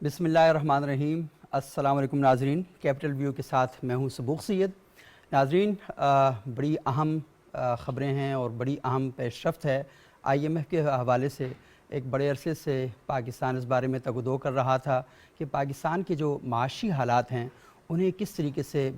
بسم اللہ الرحمن الرحیم۔ السلام علیکم ناظرین، کیپٹل ویو کے ساتھ میں ہوں سبوق سید۔ ناظرین، بڑی اہم خبریں ہیں اور بڑی اہم پیش رفت ہے۔ IMF کے حوالے سے ایک بڑے عرصے سے پاکستان اس بارے میں تگ و دو کر رہا تھا کہ پاکستان کے جو معاشی حالات ہیں انہیں کس طریقے سے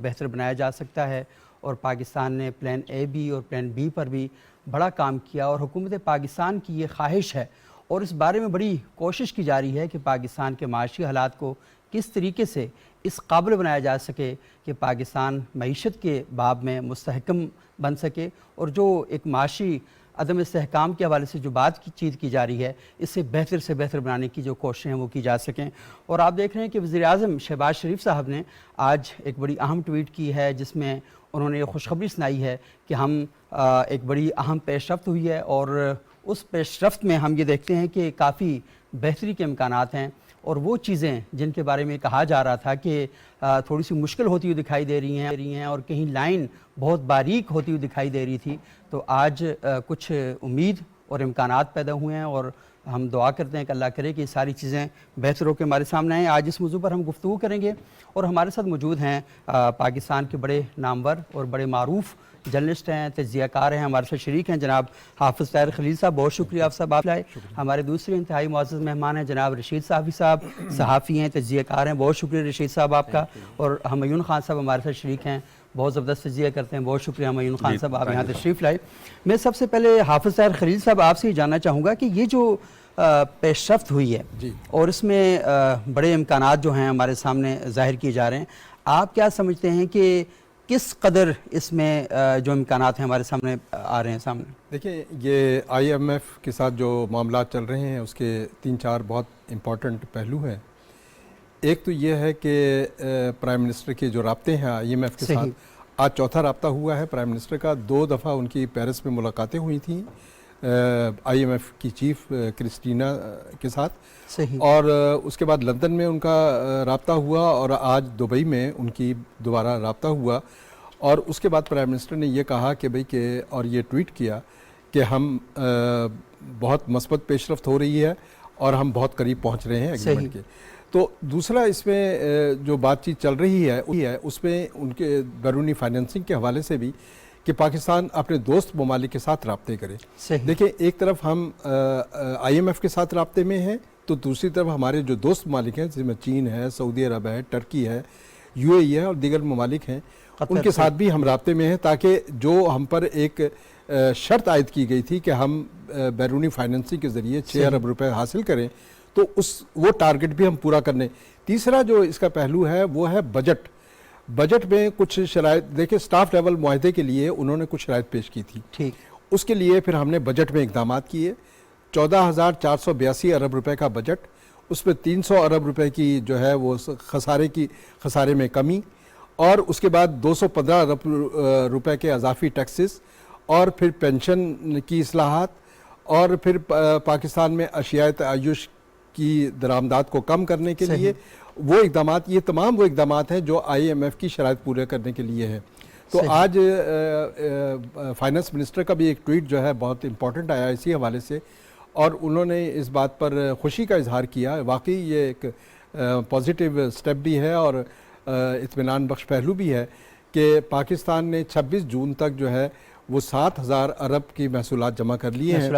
بہتر بنایا جا سکتا ہے، اور پاکستان نے پلان A بھی اور پلان B پر بھی بڑا کام کیا، اور حکومت پاکستان کی یہ خواہش ہے اور اس بارے میں بڑی کوشش کی جا رہی ہے کہ پاکستان کے معاشی حالات کو کس طریقے سے اس قابل بنایا جا سکے کہ پاکستان معیشت کے باب میں مستحکم بن سکے، اور جو ایک معاشی عدم استحکام کے حوالے سے جو چیت کی جا رہی ہے اس سے بہتر بنانے کی جو کوششیں ہیں وہ کی جا سکیں۔ اور آپ دیکھ رہے ہیں کہ وزیر اعظم شہباز شریف صاحب نے آج ایک بڑی اہم ٹویٹ کی ہے جس میں انہوں نے یہ خوشخبری سنائی ہے کہ ہم ایک بڑی اہم پیش رفت ہوئی ہے، اور اس پیش رفت میں ہم یہ دیکھتے ہیں کہ کافی بہتری کے امکانات ہیں، اور وہ چیزیں جن کے بارے میں کہا جا رہا تھا کہ تھوڑی سی مشکل ہوتی ہوئی دکھائی دے رہی ہیں اور کہیں لائن بہت باریک ہوتی ہوئی دکھائی دے رہی تھی، تو آج کچھ امید اور امکانات پیدا ہوئے ہیں، اور ہم دعا کرتے ہیں کہ اللہ کرے کہ یہ ساری چیزیں بہتر ہو کے ہمارے سامنے آئیں۔ آج اس موضوع پر ہم گفتگو کریں گے، اور ہمارے ساتھ موجود ہیں پاکستان کے بڑے نامور اور بڑے معروف جرنلسٹ ہیں، تجزیہ کار ہیں، ہمارے ساتھ شریک ہیں جناب حافظ طاہر خلیل صاحب، بہت شکریہ آپ صاحب آپ لائے۔ ہمارے دوسرے انتہائی معزز مہمان ہیں جناب رشید صافی صاحب، صحافی ہیں، تجزیہ کار ہیں، بہت شکریہ رشید صاحب آپ کا۔ اور ہمایون خان صاحب ہمارے ساتھ شریک ہیں، بہت زبردست تجزیہ کرتے ہیں، بہت شکریہ ہمایون خان صاحب آپ یہاں تشریف لائے۔ میں سب سے پہلے حافظ طاہر خلیل صاحب آپ سے یہ جاننا چاہوں گا کہ یہ جو پیش رفت ہوئی ہے اور اس میں بڑے امکانات جو ہیں ہمارے سامنے ظاہر کیے جا رہے ہیں، آپ کیا سمجھتے ہیں کہ کس قدر اس میں جو امکانات ہیں ہمارے سامنے آ رہے ہیں سامنے؟ دیکھیں، یہ IMF کے ساتھ جو معاملات چل رہے ہیں اس کے 3-4 بہت امپورٹنٹ پہلو ہیں۔ ایک تو یہ ہے کہ پرائم منسٹر کے جو رابطے ہیں IMF کے ساتھ، آج چوتھا رابطہ ہوا ہے پرائم منسٹر کا۔ 2 دفعہ ان کی پیرس میں ملاقاتیں ہوئی تھیں IMF کی چیف کرسٹینا کے ساتھ، اور اس کے بعد لندن میں ان کا رابطہ ہوا، اور آج دبئی میں ان کی دوبارہ رابطہ ہوا۔ اور اس کے بعد پرائم منسٹر نے یہ کہا کہ بھئی کہ، اور یہ ٹویٹ کیا کہ ہم بہت مثبت پیش رفت ہو رہی ہے اور ہم بہت قریب پہنچ رہے ہیں ایگریمنٹ کے۔ تو دوسرا اس میں جو بات چیت چل رہی ہے اس میں ان کے بیرونی فائنینسنگ کے حوالے سے بھی کہ پاکستان اپنے دوست ممالک کے ساتھ رابطے کرے۔ دیکھیں، ایک طرف ہم IMF کے ساتھ رابطے میں ہیں، تو دوسری طرف ہمارے جو دوست ممالک ہیں جس میں چین ہے، سعودی عرب ہے، ٹرکی ہے، UAE ہے اور دیگر ممالک ہیں، ان کے ساتھ بھی ہم رابطے میں ہیں، تاکہ جو ہم پر ایک شرط عائد کی گئی تھی کہ ہم بیرونی فائنینسنگ کے ذریعے 6 ارب روپے حاصل کریں، تو وہ ٹارگٹ بھی ہم پورا کرنے۔ تیسرا جو اس کا پہلو ہے وہ ہے بجٹ میں کچھ شرائط۔ دیکھیں، سٹاف لیول معاہدے کے لیے انہوں نے کچھ شرائط پیش کی تھی، اس کے لیے پھر ہم نے بجٹ میں اقدامات کیے۔ 14,482 ارب روپے کا بجٹ، اس میں 300 ارب روپے کی جو ہے وہ خسارے میں کمی، اور اس کے بعد 215 ارب روپے کے اضافی ٹیکسز، اور پھر پینشن کی اصلاحات، اور پھر پاکستان میں اشیاء تعیش کی درآمدات کو کم کرنے کے لیے وہ اقدامات۔ یہ تمام وہ اقدامات ہیں جو IMF کی شرائط پورے کرنے کے لیے ہیں۔ تو آج فائنانس منسٹر کا بھی ایک ٹویٹ جو ہے بہت امپورٹنٹ آیا اسی حوالے سے، اور انہوں نے اس بات پر خوشی کا اظہار کیا۔ واقعی یہ ایک پازیٹیو سٹیپ بھی ہے اور اطمینان بخش پہلو بھی ہے کہ پاکستان نے 26 جون تک جو ہے وہ 7,000 ارب کی محصولات جمع کر لیے ہیں،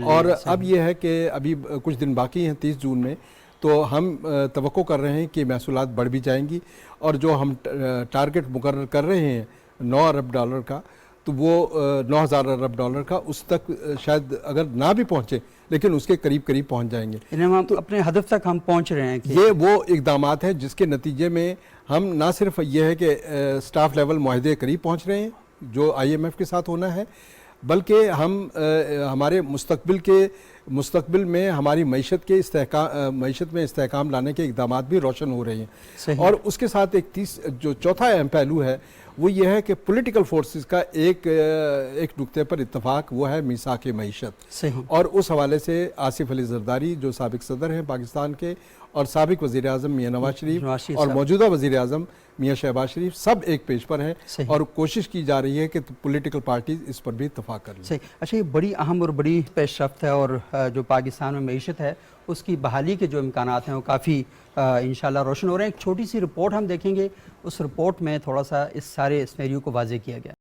اور اب یہ ہے کہ ابھی کچھ دن باقی ہیں 30 جون میں، تو ہم توقع کر رہے ہیں کہ محصولات بڑھ بھی جائیں گی، اور جو ہم ٹارگٹ مقرر کر رہے ہیں 9 ارب ڈالر کا، تو وہ 9,000 ارب ڈالر کا اس تک شاید اگر نہ بھی پہنچے لیکن اس کے قریب پہنچ جائیں گے۔ ہم اپنے ہدف تک ہم پہنچ رہے ہیں۔ یہ وہ اقدامات ہیں جس کے نتیجے میں ہم نہ صرف یہ ہے کہ سٹاف لیول معاہدے قریب پہنچ رہے ہیں جو IMF کے ساتھ ہونا ہے، بلکہ ہم ہمارے مستقبل میں ہماری معیشت میں استحکام لانے کے اقدامات بھی روشن ہو رہے ہیں۔ اور اس کے ساتھ جو چوتھا اہم پہلو ہے وہ یہ ہے کہ پولیٹیکل فورسز کا ایک نقطے پر اتفاق، وہ ہے میثاق معیشت، اور اس حوالے سے آصف علی زرداری جو سابق صدر ہیں پاکستان کے، اور سابق وزیر اعظم میاں نواز شریف اور موجودہ وزیر اعظم میاں شہباز شریف، سب ایک پیج پر ہیں، اور کوشش کی جا رہی ہے کہ پولیٹیکل پارٹیز اس پر بھی اتفاق کر لیں۔ اچھا، یہ بڑی اہم اور بڑی پیش رفت ہے، اور جو پاکستان میں معیشت ہے اس کی بحالی کے جو امکانات ہیں وہ کافی انشاءاللہ روشن ہو رہے ہیں. ایک چھوٹی سی رپورٹ ہم دیکھیں گے, اس رپورٹ میں تھوڑا سا اس سارے سینیریو کو واضح کیا گیا.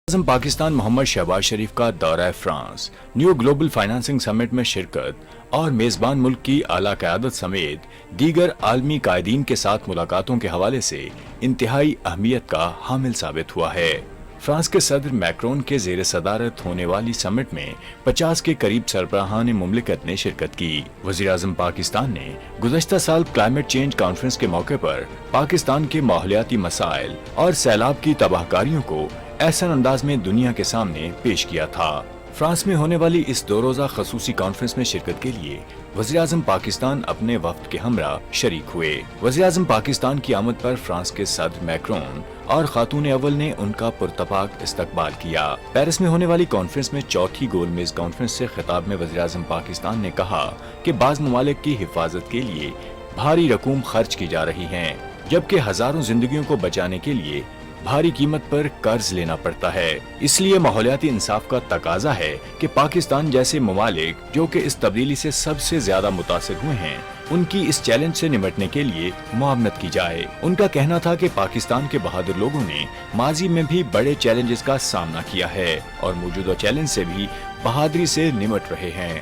اعظم پاکستان محمد شہباز شریف کا دورہ فرانس, نیو گلوبل فائنانسنگ سمٹ میں شرکت اور میزبان ملک کی اعلیٰ قیادت سمیت دیگر عالمی قائدین کے ساتھ ملاقاتوں کے حوالے سے انتہائی اہمیت کا حامل ثابت ہوا ہے. فرانس کے صدر میکرون کے زیر صدارت ہونے والی سمٹ میں 50 کے قریب سربراہان مملکت نے شرکت کی. وزیر اعظم پاکستان نے گزشتہ سال کلائمیٹ چینج کانفرنس کے موقع پر پاکستان کے ماحولیاتی مسائل اور سیلاب کی تباہ کاریوں کو احسن انداز میں دنیا کے سامنے پیش کیا تھا. فرانس میں ہونے والی اس 2 روزہ خصوصی کانفرنس میں شرکت کے لیے وزیر اعظم پاکستان اپنے وفد کے ہمراہ شریک ہوئے. وزیر اعظم پاکستان کی آمد پر فرانس کے صدر میکرون اور خاتون اول نے ان کا پرتپاک استقبال کیا. پیرس میں ہونے والی کانفرنس میں چوتھی گول میز کانفرنس سے خطاب میں وزیر اعظم پاکستان نے کہا کہ بعض ممالک کی حفاظت کے لیے بھاری رقوم خرچ کی جا رہی ہیں, جبکہ ہزاروں زندگیوں کو بچانے کے لیے بھاری قیمت پر قرض لینا پڑتا ہے. اس لیے ماحولیاتی انصاف کا تقاضا ہے کہ پاکستان جیسے ممالک جو کہ اس تبدیلی سے سب سے زیادہ متاثر ہوئے ہیں, ان کی اس چیلنج سے نمٹنے کے لیے معاونت کی جائے. ان کا کہنا تھا کہ پاکستان کے بہادر لوگوں نے ماضی میں بھی بڑے چیلنجز کا سامنا کیا ہے اور موجودہ چیلنج سے بھی بہادری سے نمٹ رہے ہیں.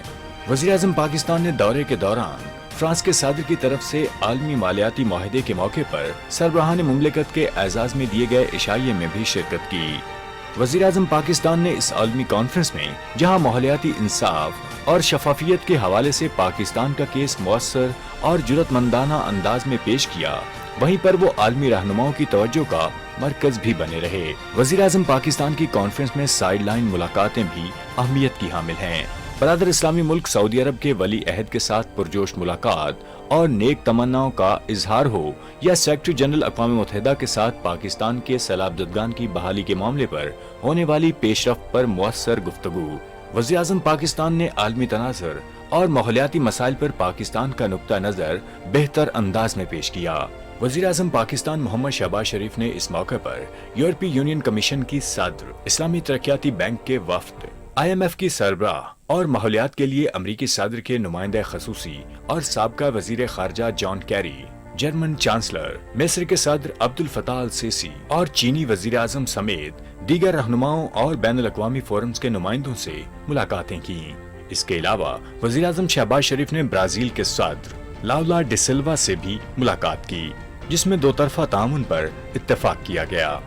وزیر اعظم پاکستان نے دورے کے دوران فرانس کے صدر کی طرف سے عالمی مالیاتی معاہدے کے موقع پر سربراہان مملکت کے اعزاز میں دیے گئے عشائیے میں بھی شرکت کی. وزیر اعظم پاکستان نے اس عالمی کانفرنس میں جہاں ماحولیاتی انصاف اور شفافیت کے حوالے سے پاکستان کا کیس مؤثر اور جرأت مندانہ انداز میں پیش کیا, وہیں پر وہ عالمی رہنماؤں کی توجہ کا مرکز بھی بنے رہے. وزیر اعظم پاکستان کی کانفرنس میں سائیڈ لائن ملاقاتیں بھی اہمیت کی حامل ہیں. برادر اسلامی ملک سعودی عرب کے ولی عہد کے ساتھ پرجوش ملاقات اور نیک تمناؤں کا اظہار ہو یا سیکرٹری جنرل اقوام متحدہ کے ساتھ پاکستان کے سیلاب زدگان کی بحالی کے معاملے پر ہونے والی پیش رفت پر مؤثر گفتگو. وزیر اعظم پاکستان نے عالمی تناظر اور ماحولیاتی مسائل پر پاکستان کا نقطہ نظر بہتر انداز میں پیش کیا. وزیر اعظم پاکستان محمد شہباز شریف نے اس موقع پر یورپی یونین کمیشن کی صدر, اسلامی ترقیاتی بینک کے وفد, IMF کی سربراہ اور ماحولیات کے لیے امریکی صدر کے نمائندہ خصوصی اور سابقہ وزیر خارجہ جان کیری, جرمن چانسلر, مصر کے صدر عبد الفتاح السیسی اور چینی وزیر اعظم سمیت دیگر رہنماؤں اور بین الاقوامی فورمز کے نمائندوں سے ملاقاتیں کیں. اس کے علاوہ وزیر اعظم شہباز شریف نے برازیل کے صدر لاولا ڈی سلوا سے بھی ملاقات کی, جس میں 2 طرفہ تعاون پر اتفاق کیا گیا.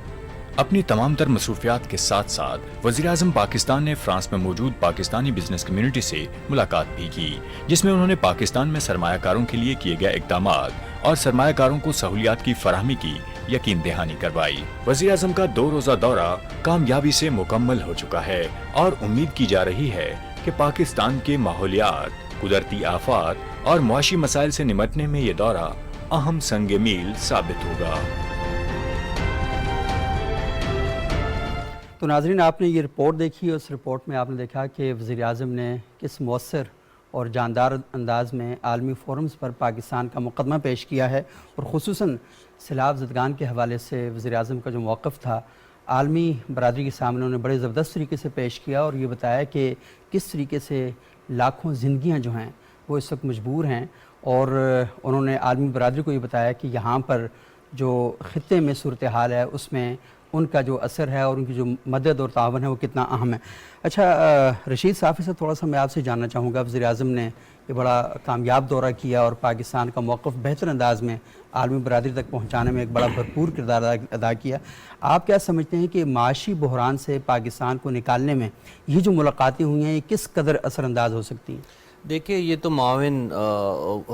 اپنی تمام تر مصروفیات کے ساتھ ساتھ وزیر اعظم پاکستان نے فرانس میں موجود پاکستانی بزنس کمیونٹی سے ملاقات بھی کی, جس میں انہوں نے پاکستان میں سرمایہ کاروں کے لیے کیے گئے اقدامات اور سرمایہ کاروں کو سہولیات کی فراہمی کی یقین دہانی کروائی. وزیر اعظم کا 2 روزہ دورہ کامیابی سے مکمل ہو چکا ہے اور امید کی جا رہی ہے کہ پاکستان کے ماحولیات, قدرتی آفات اور معاشی مسائل سے نمٹنے میں یہ دورہ اہم سنگ میل ثابت ہوگا. تو ناظرین, آپ نے یہ رپورٹ دیکھی, اس رپورٹ میں آپ نے دیکھا کہ وزیر اعظم نے کس مؤثر اور جاندار انداز میں عالمی فورمز پر پاکستان کا مقدمہ پیش کیا ہے, اور خصوصاً سیلاب زدگان کے حوالے سے وزیر اعظم کا جو موقف تھا عالمی برادری کے سامنے انہوں نے بڑے زبردست طریقے سے پیش کیا, اور یہ بتایا کہ کس طریقے سے لاکھوں زندگیاں جو ہیں وہ اس وقت مجبور ہیں, اور انہوں نے عالمی برادری کو یہ بتایا کہ یہاں پر جو خطے میں صورتحال ہے اس میں ان کا جو اثر ہے اور ان کی جو مدد اور تعاون ہے وہ کتنا اہم ہے. اچھا رشید صافی صاحب, تھوڑا سا میں آپ سے جاننا چاہوں گا, وزیر اعظم نے یہ بڑا کامیاب دورہ کیا اور پاکستان کا موقف بہتر انداز میں عالمی برادری تک پہنچانے میں ایک بڑا بھرپور کردار ادا کیا. آپ کیا سمجھتے ہیں کہ معاشی بحران سے پاکستان کو نکالنے میں یہ جو ملاقاتیں ہوئی ہیں یہ کس قدر اثر انداز ہو سکتی ہیں؟ دیکھیں یہ تو معاون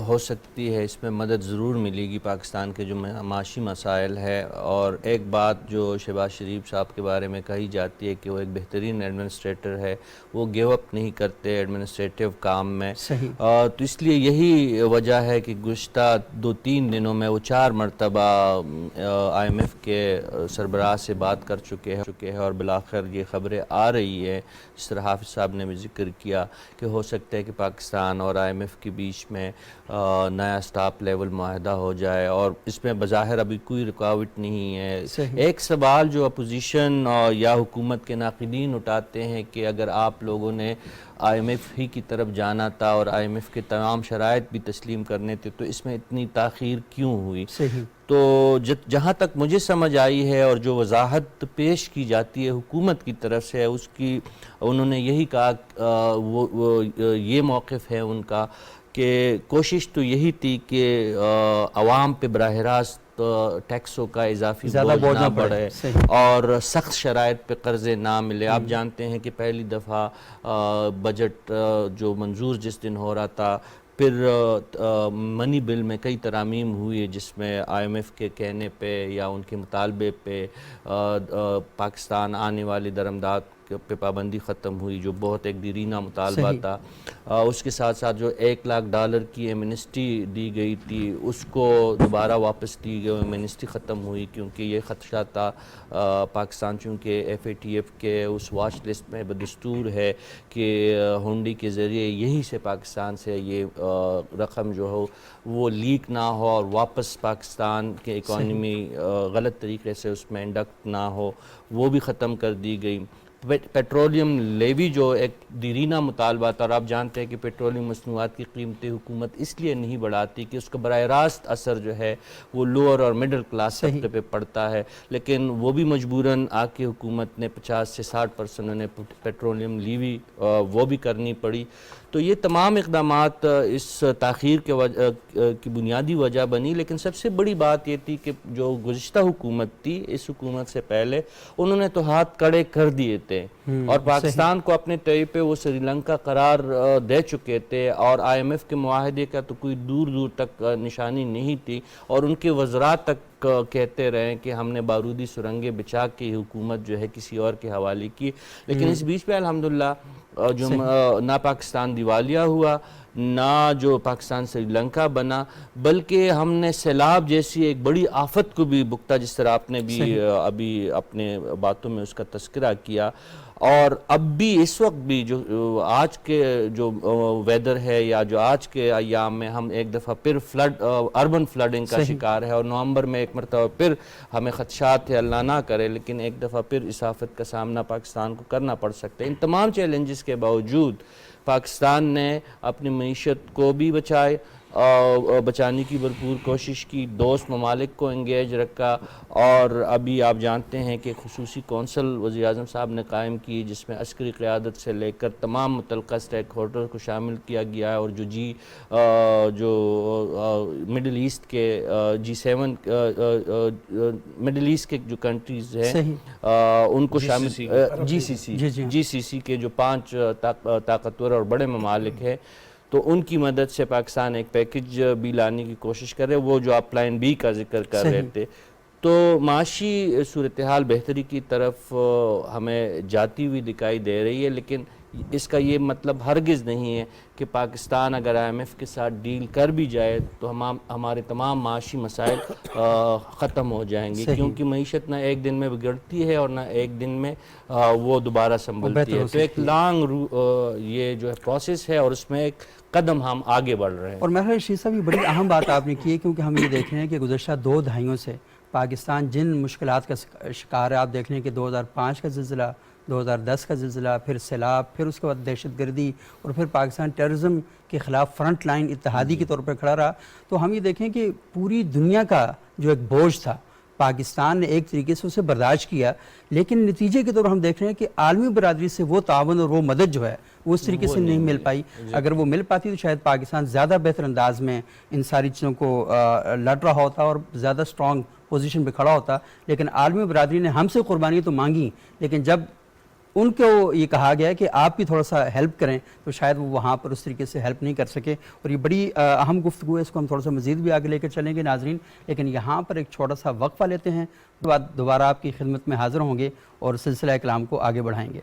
ہو سکتی ہے، اس میں مدد ضرور ملے گی پاکستان کے جو معاشی مسائل ہے. اور ایک بات جو شہباز شریف صاحب کے بارے میں کہی جاتی ہے کہ وہ ایک بہترین ایڈمنسٹریٹر ہے، وہ گیو اپ نہیں کرتے ایڈمنسٹریٹو کام میں. صحیح. تو اس لیے یہی وجہ ہے کہ گزشتہ 2-3 دنوں میں وہ 4 مرتبہ آئی ایم ایف کے سربراہ سے بات کر چکے ہیں اور بالآخر یہ خبریں آ رہی ہیں، جس طرح حافظ صاحب نے بھی ذکر کیا کہ ہو سکتا ہے کہ پاکستان اور آئی ایم ایف کے بیچ میں نیا سٹاپ لیول معاہدہ ہو جائے، اور اس میں بظاہر ابھی کوئی رکاوٹ نہیں ہے. ایک سوال جو اپوزیشن یا حکومت کے ناقدین اٹھاتے ہیں کہ اگر آپ لوگوں نے آئی ایم ایف ہی کی طرف جانا تھا اور آئی ایم ایف کے تمام شرائط بھی تسلیم کرنے تھے تو اس میں اتنی تاخیر کیوں ہوئی؟ تو جہاں تک مجھے سمجھ آئی ہے اور جو وضاحت پیش کی جاتی ہے حکومت کی طرف سے، اس کی انہوں نے یہی کہا، یہ موقف ہے ان کا کہ کوشش تو یہی تھی کہ عوام پہ براہ راست ٹیکسوں کا اضافی بوجھ نہ بڑھے اور سخت شرائط پہ قرضے نہ ملے. آپ جانتے ہیں کہ پہلی دفعہ بجٹ جو منظور جس دن ہو رہا تھا، پھر منی بل میں کئی ترامیم ہوئی جس میں آئی ایم ایف کے کہنے پہ یا ان کے مطالبے پہ پاکستان آنے والی درآمدات پہ پابندی ختم ہوئی، جو بہت ایک دیرینہ مطالبہ تھا. اس کے ساتھ ساتھ جو $1 لاکھ کی ایمنسٹی دی گئی تھی اس کو دوبارہ واپس دی گئی، ایمنسٹی ختم ہوئی کیونکہ یہ خدشہ تھا پاکستان چونکہ ایف اے ٹی ایف کے اس واچ لسٹ میں بدستور ہے کہ ہونڈی کے ذریعے یہیں سے پاکستان سے یہ رقم جو ہو وہ لیک نہ ہو اور واپس پاکستان کے اکانومی غلط طریقے سے اس میں انڈکٹ نہ ہو، وہ بھی ختم کر دی گئی. پیٹرولیم لیوی جو ایک دیرینہ مطالبہ تھا، اور آپ جانتے ہیں کہ پیٹرولیم مصنوعات کی قیمتیں حکومت اس لیے نہیں بڑھاتی کہ اس کا براہ راست اثر جو ہے وہ لوور اور مڈل کلاس طبقے پہ پڑتا ہے، لیکن وہ بھی مجبوراً آ کے حکومت نے 50 سے 60% انہیں پیٹرولیم لیوی وہ بھی کرنی پڑی. تو یہ تمام اقدامات اس تاخیر کی بنیادی وجہ بنی. لیکن سب سے بڑی بات یہ تھی کہ جو گزشتہ حکومت تھی، اس حکومت سے پہلے انہوں نے تو ہاتھ کڑے کر دیے تھے اور پاکستان کو اپنے طے پہ وہ سری لنکا قرار دے چکے تھے، اور آئی ایم ایف کے معاہدے کا تو کوئی دور دور تک نشانی نہیں تھی، اور ان کے وزراء تک کہتے رہے کہ ہم نے بارودی سرنگیں بچا کے حکومت جو ہے کسی اور کے حوالے کی. لیکن اس بیچ میں الحمدللہ جو نہ پاکستان دیوالیہ ہوا، نہ جو پاکستان سری لنکا بنا، بلکہ ہم نے سیلاب جیسی ایک بڑی آفت کو بھی بکتا، جس طرح آپ نے بھی ابھی اپنے باتوں میں اس کا تذکرہ کیا. اور اب بھی اس وقت بھی جو آج کے جو ویدر ہے یا جو آج کے ایام میں ہم ایک دفعہ پھر اربن فلڈنگ کا شکار ہے، اور نومبر میں ایک مرتبہ پھر ہمیں خدشات ہے، اللہ نہ کرے لیکن ایک دفعہ پھر اس آفت کا سامنا پاکستان کو کرنا پڑ سکتا ہے. ان تمام چیلنجز کے باوجود پاکستان نے اپنی معیشت کو بھی بچانے کی بھرپور کوشش کی، دوست ممالک کو انگیج رکھا، اور ابھی آپ جانتے ہیں کہ خصوصی کونسل وزیر اعظم صاحب نے قائم کی جس میں عسکری قیادت سے لے کر تمام متعلقہ سٹیک ہولڈر کو شامل کیا گیا ہے، اور جو مڈل ایسٹ کے G7 مڈل ایسٹ کے جو کنٹریز ہیں ان کو شامل جی سی سی کے جو 5 طاقتور اور بڑے ممالک ہیں، تو ان کی مدد سے پاکستان ایک پیکج بھی لانے کی کوشش کر رہے. وہ جو آپ پلان بی کا ذکر کر رہے تھے، تو معاشی صورتحال بہتری کی طرف ہمیں جاتی ہوئی دکھائی دے رہی ہے، لیکن اس کا یہ مطلب ہرگز نہیں ہے کہ پاکستان اگر آئی ایم ایف کے ساتھ ڈیل کر بھی جائے تو ہمارے تمام معاشی مسائل ختم ہو جائیں گے، کیونکہ معیشت نہ ایک دن میں بگڑتی ہے اور نہ ایک دن میں وہ دوبارہ سنبھلتی ہے. تو ایک لانگ یہ جو ہے پروسیس ہے، اور اس میں ایک قدم ہم آگے بڑھ رہے ہیں. اور میرا شیخ صاحب یہ بڑی اہم بات آپ نے کی ہے، کیونکہ ہم یہ دیکھ رہے ہیں کہ گزشتہ 2 دہائیوں سے پاکستان جن مشکلات کا شکار ہے. آپ دیکھ رہے ہیں کہ 2005 کا زلزلہ، 2010 کا زلزلہ، پھر سیلاب، پھر اس کے بعد دہشت گردی، اور پھر پاکستان ٹیررزم کے خلاف فرنٹ لائن اتحادی کے طور پر کھڑا رہا. تو ہم یہ دیکھیں کہ پوری دنیا کا جو ایک بوجھ تھا پاکستان نے ایک طریقے سے اسے برداشت کیا، لیکن نتیجے کے طور پر ہم دیکھ رہے ہیں کہ عالمی برادری سے وہ تعاون اور وہ مدد جو ہے وہ اس طریقے سے نہیں مل پائی. اگر وہ مل پاتی تو شاید پاکستان زیادہ بہتر انداز میں ان ساری چیزوں کو لڑ رہا ہوتا اور زیادہ سٹرونگ پوزیشن پہ کھڑا ہوتا. لیکن عالمی برادری نے ہم سے قربانی تو مانگی، لیکن جب ان کو یہ کہا گیا کہ آپ بھی تھوڑا سا ہیلپ کریں، تو شاید وہ وہاں پر اس طریقے سے ہیلپ نہیں کر سکے، اور یہ بڑی اہم گفتگو ہے، اس کو ہم تھوڑا سا مزید بھی آگے لے کر چلیں گے ناظرین، لیکن یہاں پر ایک چھوٹا سا وقفہ لیتے ہیں، اس کے بعد دوبارہ آپ کی خدمت میں حاضر ہوں گے اور سلسلہ کلام کو آگے بڑھائیں گے۔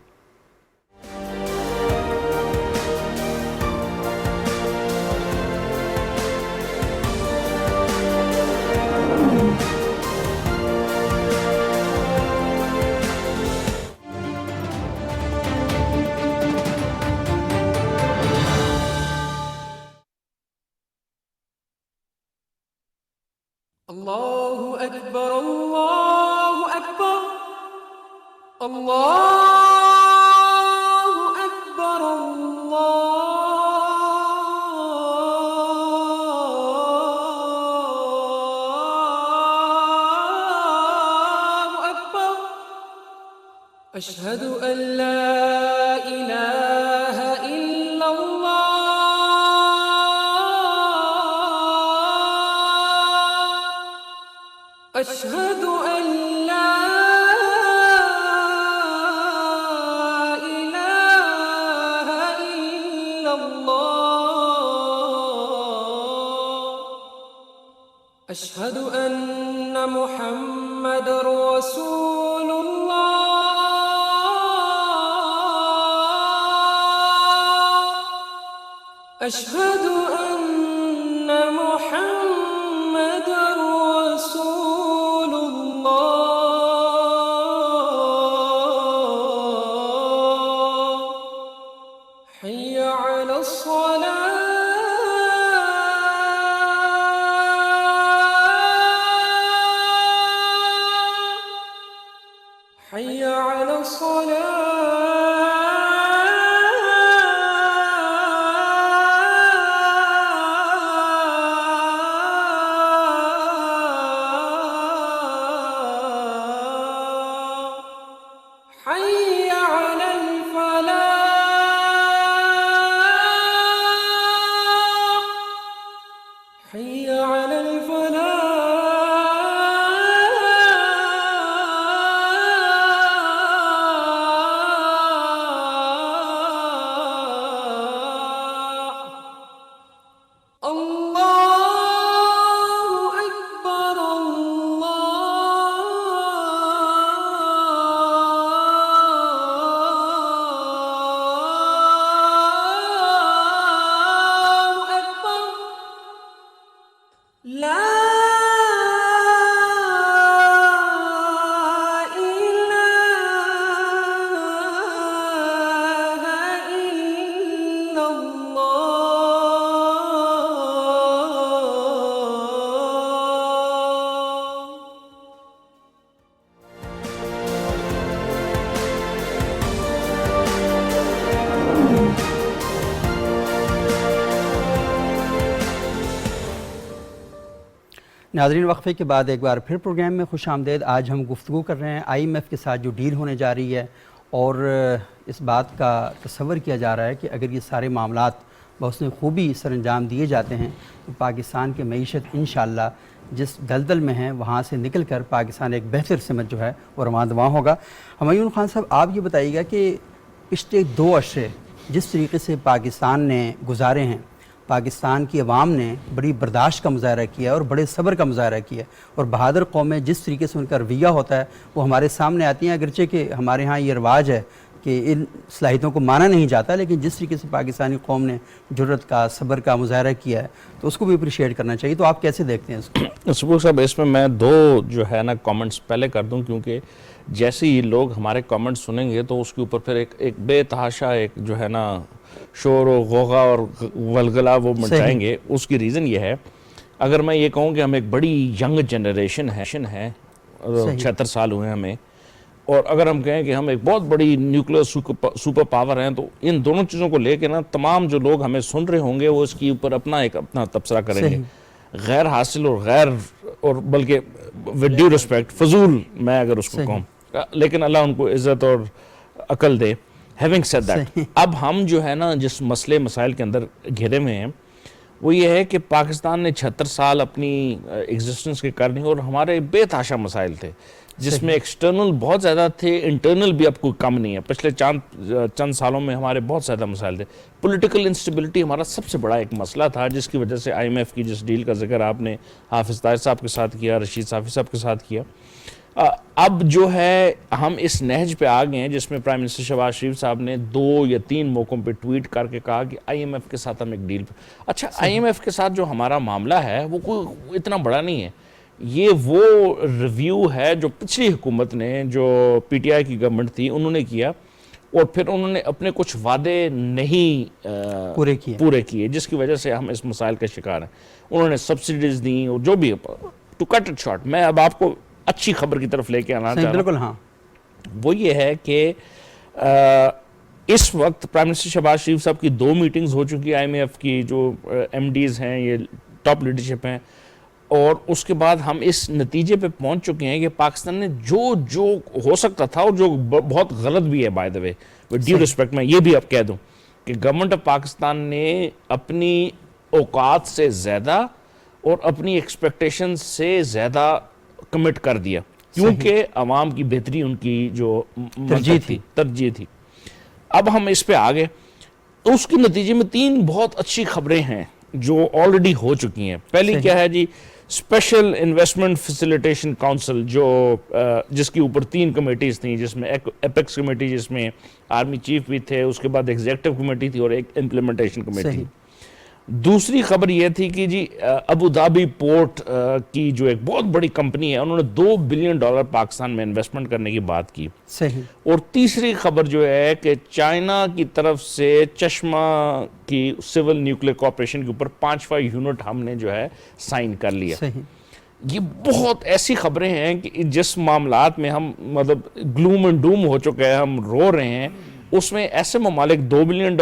الله أكبر الله أكبر الله أكبر الله أكبر أشهد أن لا إله إلا الله أشهد أن لا إله إلا الله أشهد أن محمد رسول الله أشهد أن محمد رسول الله حي على الصلاة حي على الصلاة حي على الفلاح حي على الفلاح الله أكبر الله أكبر لا إله إلا الله ناظرین، وقفے کے بعد ایک بار پھر پروگرام میں خوش آمدید۔ آج ہم گفتگو کر رہے ہیں IMF کے ساتھ جو ڈیل ہونے جا رہی ہے، اور اس بات کا تصور کیا جا رہا ہے کہ اگر یہ سارے معاملات بحسن خوبی سر انجام دیے جاتے ہیں تو پاکستان کی معیشت انشاءاللہ جس دلدل میں ہے وہاں سے نکل کر پاکستان ایک بہتر سمت جو ہے وہ رواں دواں ہوگا۔ ہمایون خان صاحب، آپ یہ بتائیے گا کہ پچھلے 2 عشرے جس طریقے سے پاکستان نے گزارے ہیں، پاکستان کی عوام نے بڑی برداشت کا مظاہرہ کیا اور بڑے صبر کا مظاہرہ کیا، اور بہادر قومیں جس طریقے سے ان کا رویہ ہوتا ہے وہ ہمارے سامنے آتی ہیں، اگرچہ کہ ہمارے ہاں یہ رواج ہے کہ ان صلاحیتوں کو مانا نہیں جاتا، لیکن جس طریقے سے پاکستانی قوم نے جرت کا، صبر کا مظاہرہ کیا ہے تو اس کو بھی اپریشیٹ کرنا چاہیے۔ تو آپ کیسے دیکھتے ہیں اس کو؟ سبوک صاحب، اس میں 2 جو ہے نا کامنٹس پہلے کر دوں، کیونکہ جیسے ہی لوگ ہمارے کامنٹ سنیں گے تو اس کے اوپر پھر ایک بے تحاشا ایک جو ہے نا شور و غوغا اور ولگلا وہ مچائیں گے۔ اس کی ریزن یہ ہے، اگر میں یہ کہوں کہ ہم ایک بڑی ینگ جنریشن ہے 76 سال ہوئے ہیں ہمیں، اور اگر ہم کہیں کہ ہم ایک بہت بڑی نیوکلیر سپر پاور ہیں، تو ان دونوں چیزوں کو لے کے نا تمام جو لوگ ہمیں سن رہے ہوں گے وہ اس کے اوپر اپنا تبصرہ کریں گے، غیر حاصل اور بلکہ ود ڈیو رسپیکٹ فضول میں اگر اس کو کہوں، لیکن اللہ ان کو عزت اور عقل دے۔ ہیونگ سیڈ دیٹ، اب ہم جو ہے نا جس مسئلے مسائل کے اندر گھرے ہوئے ہیں وہ یہ ہے کہ پاکستان نے 76 سال اپنی ایگزسٹنس کے کرنے اور ہمارے بے تحاشا مسائل تھے۔ جس میں ایکسٹرنل بہت زیادہ تھے, انٹرنل بھی اب کوئی کم نہیں ہے. پچھلے چند سالوں میں ہمارے بہت زیادہ مسائل تھے. پولیٹیکل انسٹیبلٹی ہمارا سب سے بڑا ایک مسئلہ تھا, جس کی وجہ سے IMF کی جس ڈیل کا ذکر آپ نے حافظ طاہر صاحب کے ساتھ کیا, رشید صافی صاحب کے ساتھ کیا, اب جو ہے ہم اس نہج پہ آ گئے ہیں جس میں پرائم منسٹر شہباز شریف صاحب نے 2 یا 3 موقعوں پہ ٹویٹ کر کے کہا کہ IMF کے ساتھ ہم ایک ڈیل پہ. اچھا, IMF کے ساتھ جو ہمارا معاملہ ہے وہ کوئی اتنا بڑا نہیں ہے. یہ وہ ریویو ہے جو پچھلی حکومت نے, جو PTI کی گورنمنٹ تھی, انہوں نے کیا, اور پھر انہوں نے اپنے کچھ وعدے نہیں پورے کیے, جس کی وجہ سے ہم اس مسائل کا شکار ہیں. انہوں نے سبسڈیز دیں اور جو بھی. ٹو کٹ اٹ شارٹ, میں اب آپ کو اچھی خبر کی طرف لے کے آنا چاہتا ہوں. بالکل ہاں. وہ یہ ہے کہ اس وقت پرائم منسٹر شہباز شریف صاحب کی 2 میٹنگز ہو چکی IMF کی, جو MDs ہیں, یہ ٹاپ لیڈرشپ ہیں, اور اس کے بعد ہم اس نتیجے پہ پہنچ چکے ہیں کہ پاکستان نے جو ہو سکتا تھا, اور جو بہت غلط بھی ہے by the way, with due respect میں یہ بھی اب کہہ دوں کہ گورنمنٹ آف پاکستان نے اپنی اوقات سے زیادہ اور اپنی ایکسپیکٹیشن سے زیادہ کمٹ کر دیا, کیونکہ عوام کی بہتری ان کی جو ترجیح تھی. اب ہم اس پہ آ گئے, تو اس کے نتیجے میں 3 بہت اچھی خبریں ہیں جو آلریڈی ہو چکی ہیں. پہلی کیا ہے جی, اسپیشل انویسٹمنٹ فیسیلیٹیشن کونسل, جس کی اوپر 3 کمیٹیز تھیں, جس میں ایپیکس کمیٹی, جس میں آرمی چیف بھی تھے, اس کے بعد ایگزیکٹو کمیٹی تھی, اور ایک امپلیمنٹیشن کمیٹی. دوسری خبر یہ تھی کہ جی ابو دھابی پورٹ کی جو ایک بہت بڑی کمپنی ہے, انہوں نے $2 بلین پاکستان میں انویسٹمنٹ کرنے کی بات کی. صحیح. اور تیسری خبر جو ہے کہ چائنا کی طرف سے چشمہ کی سول نیوکلیئر کارپوریشن کے اوپر 5واں یونٹ ہم نے جو ہے سائن کر لیا. صحیح. یہ بہت ایسی خبریں ہیں کہ جس معاملات میں ہم مطلب گلوم اینڈ ڈوم ہو چکے ہیں, ہم رو رہے ہیں, اس میں ایسے ممالک $2 بلین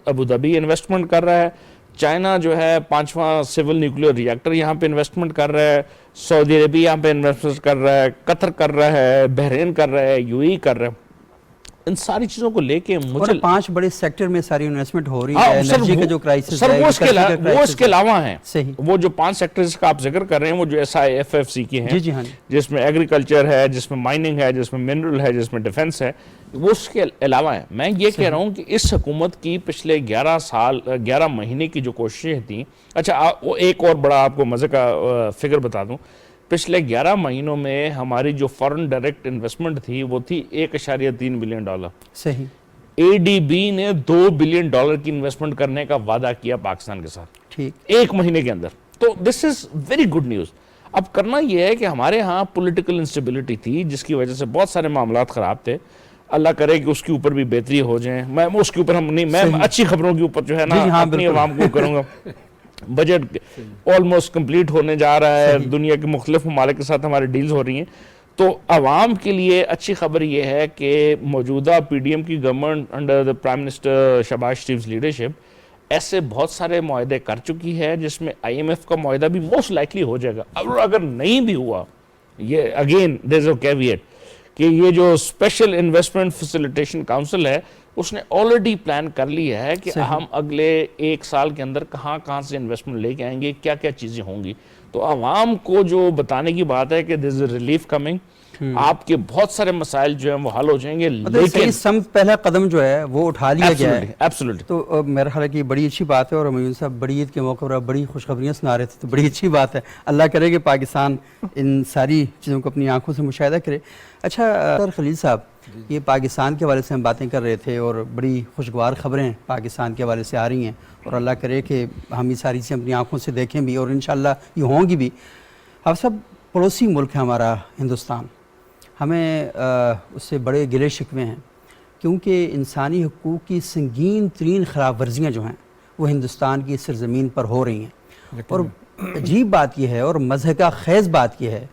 ابو دھابی انویسٹمنٹ کر رہا ہے, چائنا جو ہے 5واں سول نیوکلیئر ریئیکٹر یہاں پہ انویسٹمنٹ کر رہا ہے, سعودی عربیہ یہاں پہ انویسٹمنٹ کر رہا ہے, قطر کر رہا ہے, بحرین کر رہا ہے, UAE کر رہا ہے. ان ساری چیزوں کو لے کے مجھے 5 بڑے سیکٹر میں ساری انویسٹمنٹ ہو رہی ہے. انرجی کا جو کرائسس ہے وہ اس کے علاوہ ہیں. وہ جو 5 سیکٹرز کا آپ ذکر کر رہے ہیں, وہ جو SIFFC کے ہیں, جس میں ایگریکلچر ہے, جس میں مائننگ ہے, جس میں منرل ہے, جس میں ڈیفنس ہے, وہ اس کے علاوہ ہیں. میں یہ کہہ رہا ہوں کہ اس حکومت کی پچھلے 11 مہینے کی جو کوششیں تھیں. اچھا, ایک اور بڑا آپ کو مزے کا فگر بتا دوں, پچھلے 11 مہینوں میں ہماری جو فورن ڈائریکٹ انویسٹمنٹ تھی وہ تھی $1.3 بلین. صحیح. ADB نے $2 بلین کی انویسٹمنٹ کرنے کا وعدہ کیا پاکستان کے ساتھ, ٹھیک, 1 مہینے کے اندر. تو دس از ویری گڈ نیوز. اب کرنا یہ ہے کہ ہمارے ہاں پولیٹیکل انسٹیبلٹی تھی, جس کی وجہ سے بہت سارے معاملات خراب تھے. اللہ کرے کہ اس کے اوپر بھی بہتری ہو جائیں. میں اس کے اوپر میں اچھی خبروں کے اوپر جو ہے نا اپنی عوام کو کروں گا. بجٹ آلموسٹ کمپلیٹ ہونے جا رہا ہے, دنیا کے مختلف ممالک کے ساتھ ہماری ڈیلز ہو رہی ہیں. تو عوام کے لیے اچھی خبر یہ ہے کہ موجودہ PDM کی government under the prime minister Shehbaz Sharif leadership ایسے بہت سارے معاہدے کر چکی ہے, جس میں IMF کا معاہدہ بھی موسٹ لائکلی ہو جائے گا. اگر نہیں بھی ہوا, یہ اگین دیر از اے کیویٹ کہ یہ جو اسپیشل انویسٹمنٹ فیسیلیٹیشن کاؤنسل ہے, اس نے آلریڈی پلان کر لیا ہے کہ ہم اگلے 1 سال کے اندر کہاں سے انویسٹمنٹ لے کے آئیں گے, کیا چیزیں ہوں گی. تو عوام کو جو بتانے کی بات ہے کہ دیر از اے ریلیف کمنگ, آپ کے بہت سارے مسائل جو ہیں وہ حل ہو جائیں گے. لیکن سمت پہلا قدم جو ہے وہ اٹھا لیا گیا ہے. ایبسولوٹلی. تو میرا خیال ہے کہ بڑی اچھی بات ہے, اور میون صاحب بڑی عید کے موقع پر بڑی خوشخبریاں سنا رہے تھے, تو بڑی اچھی بات ہے. اللہ کرے کہ پاکستان ان ساری چیزوں کو اپنی آنکھوں سے مشاہدہ کرے. اچھا خلیل صاحب, یہ پاکستان کے حوالے سے ہم باتیں کر رہے تھے, اور بڑی خوشگوار خبریں پاکستان کے حوالے سے آ رہی ہیں, اور اللہ کرے کہ ہم یہ ساری چیزیں اپنی آنکھوں سے دیکھیں بھی, اور انشاءاللہ یہ ہوں گی بھی. اب سب پڑوسی ملک ہے ہمارا ہندوستان, ہمیں اس سے بڑے گلے شکوے ہیں, کیونکہ انسانی حقوق کی سنگین ترین خلاف ورزیاں جو ہیں وہ ہندوستان کی سرزمین پر ہو رہی ہیں. اور عجیب بات یہ ہے, اور مضحکہ خیز بات یہ ہے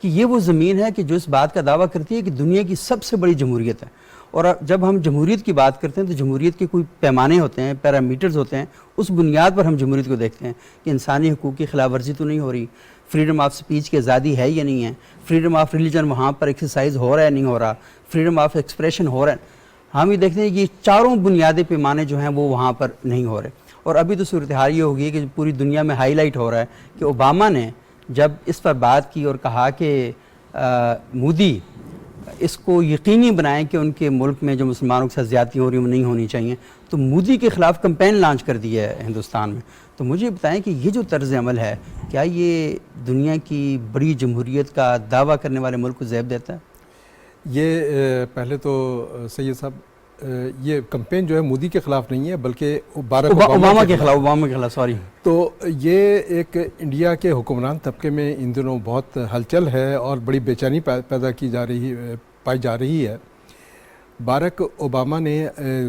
کہ یہ وہ زمین ہے کہ جو اس بات کا دعویٰ کرتی ہے کہ دنیا کی سب سے بڑی جمہوریت ہے. اور جب ہم جمہوریت کی بات کرتے ہیں تو جمہوریت کے کوئی پیمانے ہوتے ہیں, پیرامیٹرز ہوتے ہیں, اس بنیاد پر ہم جمہوریت کو دیکھتے ہیں کہ انسانی حقوق کی خلاف ورزی تو نہیں ہو رہی, فریڈم آف سپیچ کی آزادی ہے یا نہیں ہے, فریڈم آف ریلیجن وہاں پر ایکسرسائز ہو رہا ہے نہیں ہو رہا, فریڈم آف ایکسپریشن ہو رہا ہے. ہم یہ دیکھتے ہیں کہ یہ چاروں بنیادی پیمانے جو ہیں وہ وہاں پر نہیں ہو رہے. اور ابھی تو صورتحال یہ ہوگی کہ پوری دنیا میں ہائی لائٹ ہو رہا ہے کہ اوباما نے جب اس پر بات کی اور کہا کہ مودی اس کو یقینی بنائیں کہ ان کے ملک میں جو مسلمانوں کے ساتھ زیادتیاں ہو رہی ہیں وہ نہیں ہونی چاہیے، تو مودی کے خلاف کمپین لانچ کر دی ہے ہندوستان میں. تو مجھے بتائیں کہ یہ جو طرز عمل ہے کیا یہ دنیا کی بڑی جمہوریت کا دعویٰ کرنے والے ملک کو زیب دیتا ہے؟ یہ پہلے تو سید صاحب یہ کمپین جو ہے مودی کے خلاف نہیں ہے بلکہ باراک اوباما کے خلاف سوری. تو یہ ایک انڈیا کے حکمران طبقے میں ان دنوں بہت ہلچل ہے اور بڑی بے چینی پیدا کی پائی جا رہی ہے. باراک اوباما نے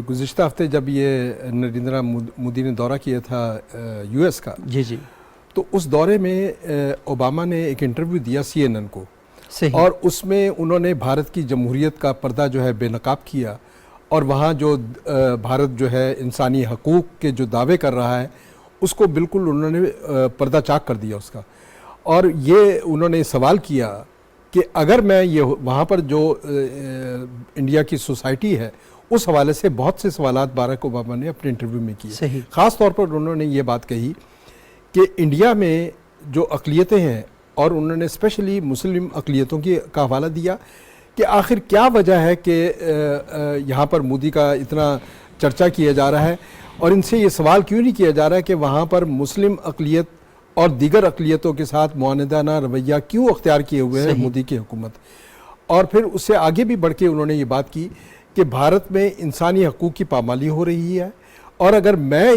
گزشتہ ہفتے جب یہ نریندرا مودی نے دورہ کیا تھا یو ایس کا، جی جی، تو اس دورے میں اوباما نے ایک انٹرویو دیا CNN کو، صحیح. اور اس میں انہوں نے بھارت کی جمہوریت کا پردہ جو ہے بے نقاب کیا، اور وہاں جو بھارت جو ہے انسانی حقوق کے جو دعوے کر رہا ہے اس کو بالکل انہوں نے پردہ چاک کر دیا اس کا. اور یہ انہوں نے سوال کیا کہ اگر میں یہ وہاں پر جو انڈیا کی سوسائٹی ہے اس حوالے سے بہت سے سوالات باراک اوباما نے اپنے انٹرویو میں کیے. صحیح. خاص طور پر انہوں نے یہ بات کہی کہ انڈیا میں جو اقلیتیں ہیں، اور انہوں نے اسپیشلی مسلم اقلیتوں کا حوالہ دیا کہ آخر کیا وجہ ہے کہ یہاں پر مودی کا اتنا چرچا کیا جا رہا ہے، اور ان سے یہ سوال کیوں نہیں کیا جا رہا ہے کہ وہاں پر مسلم اقلیت اور دیگر اقلیتوں کے ساتھ معاندانہ رویہ کیوں اختیار کیے ہوئے ہے مودی کی حکومت. اور پھر اس سے آگے بھی بڑھ کے انہوں نے یہ بات کی کہ بھارت میں انسانی حقوق کی پامالی ہو رہی ہے، اور اگر میں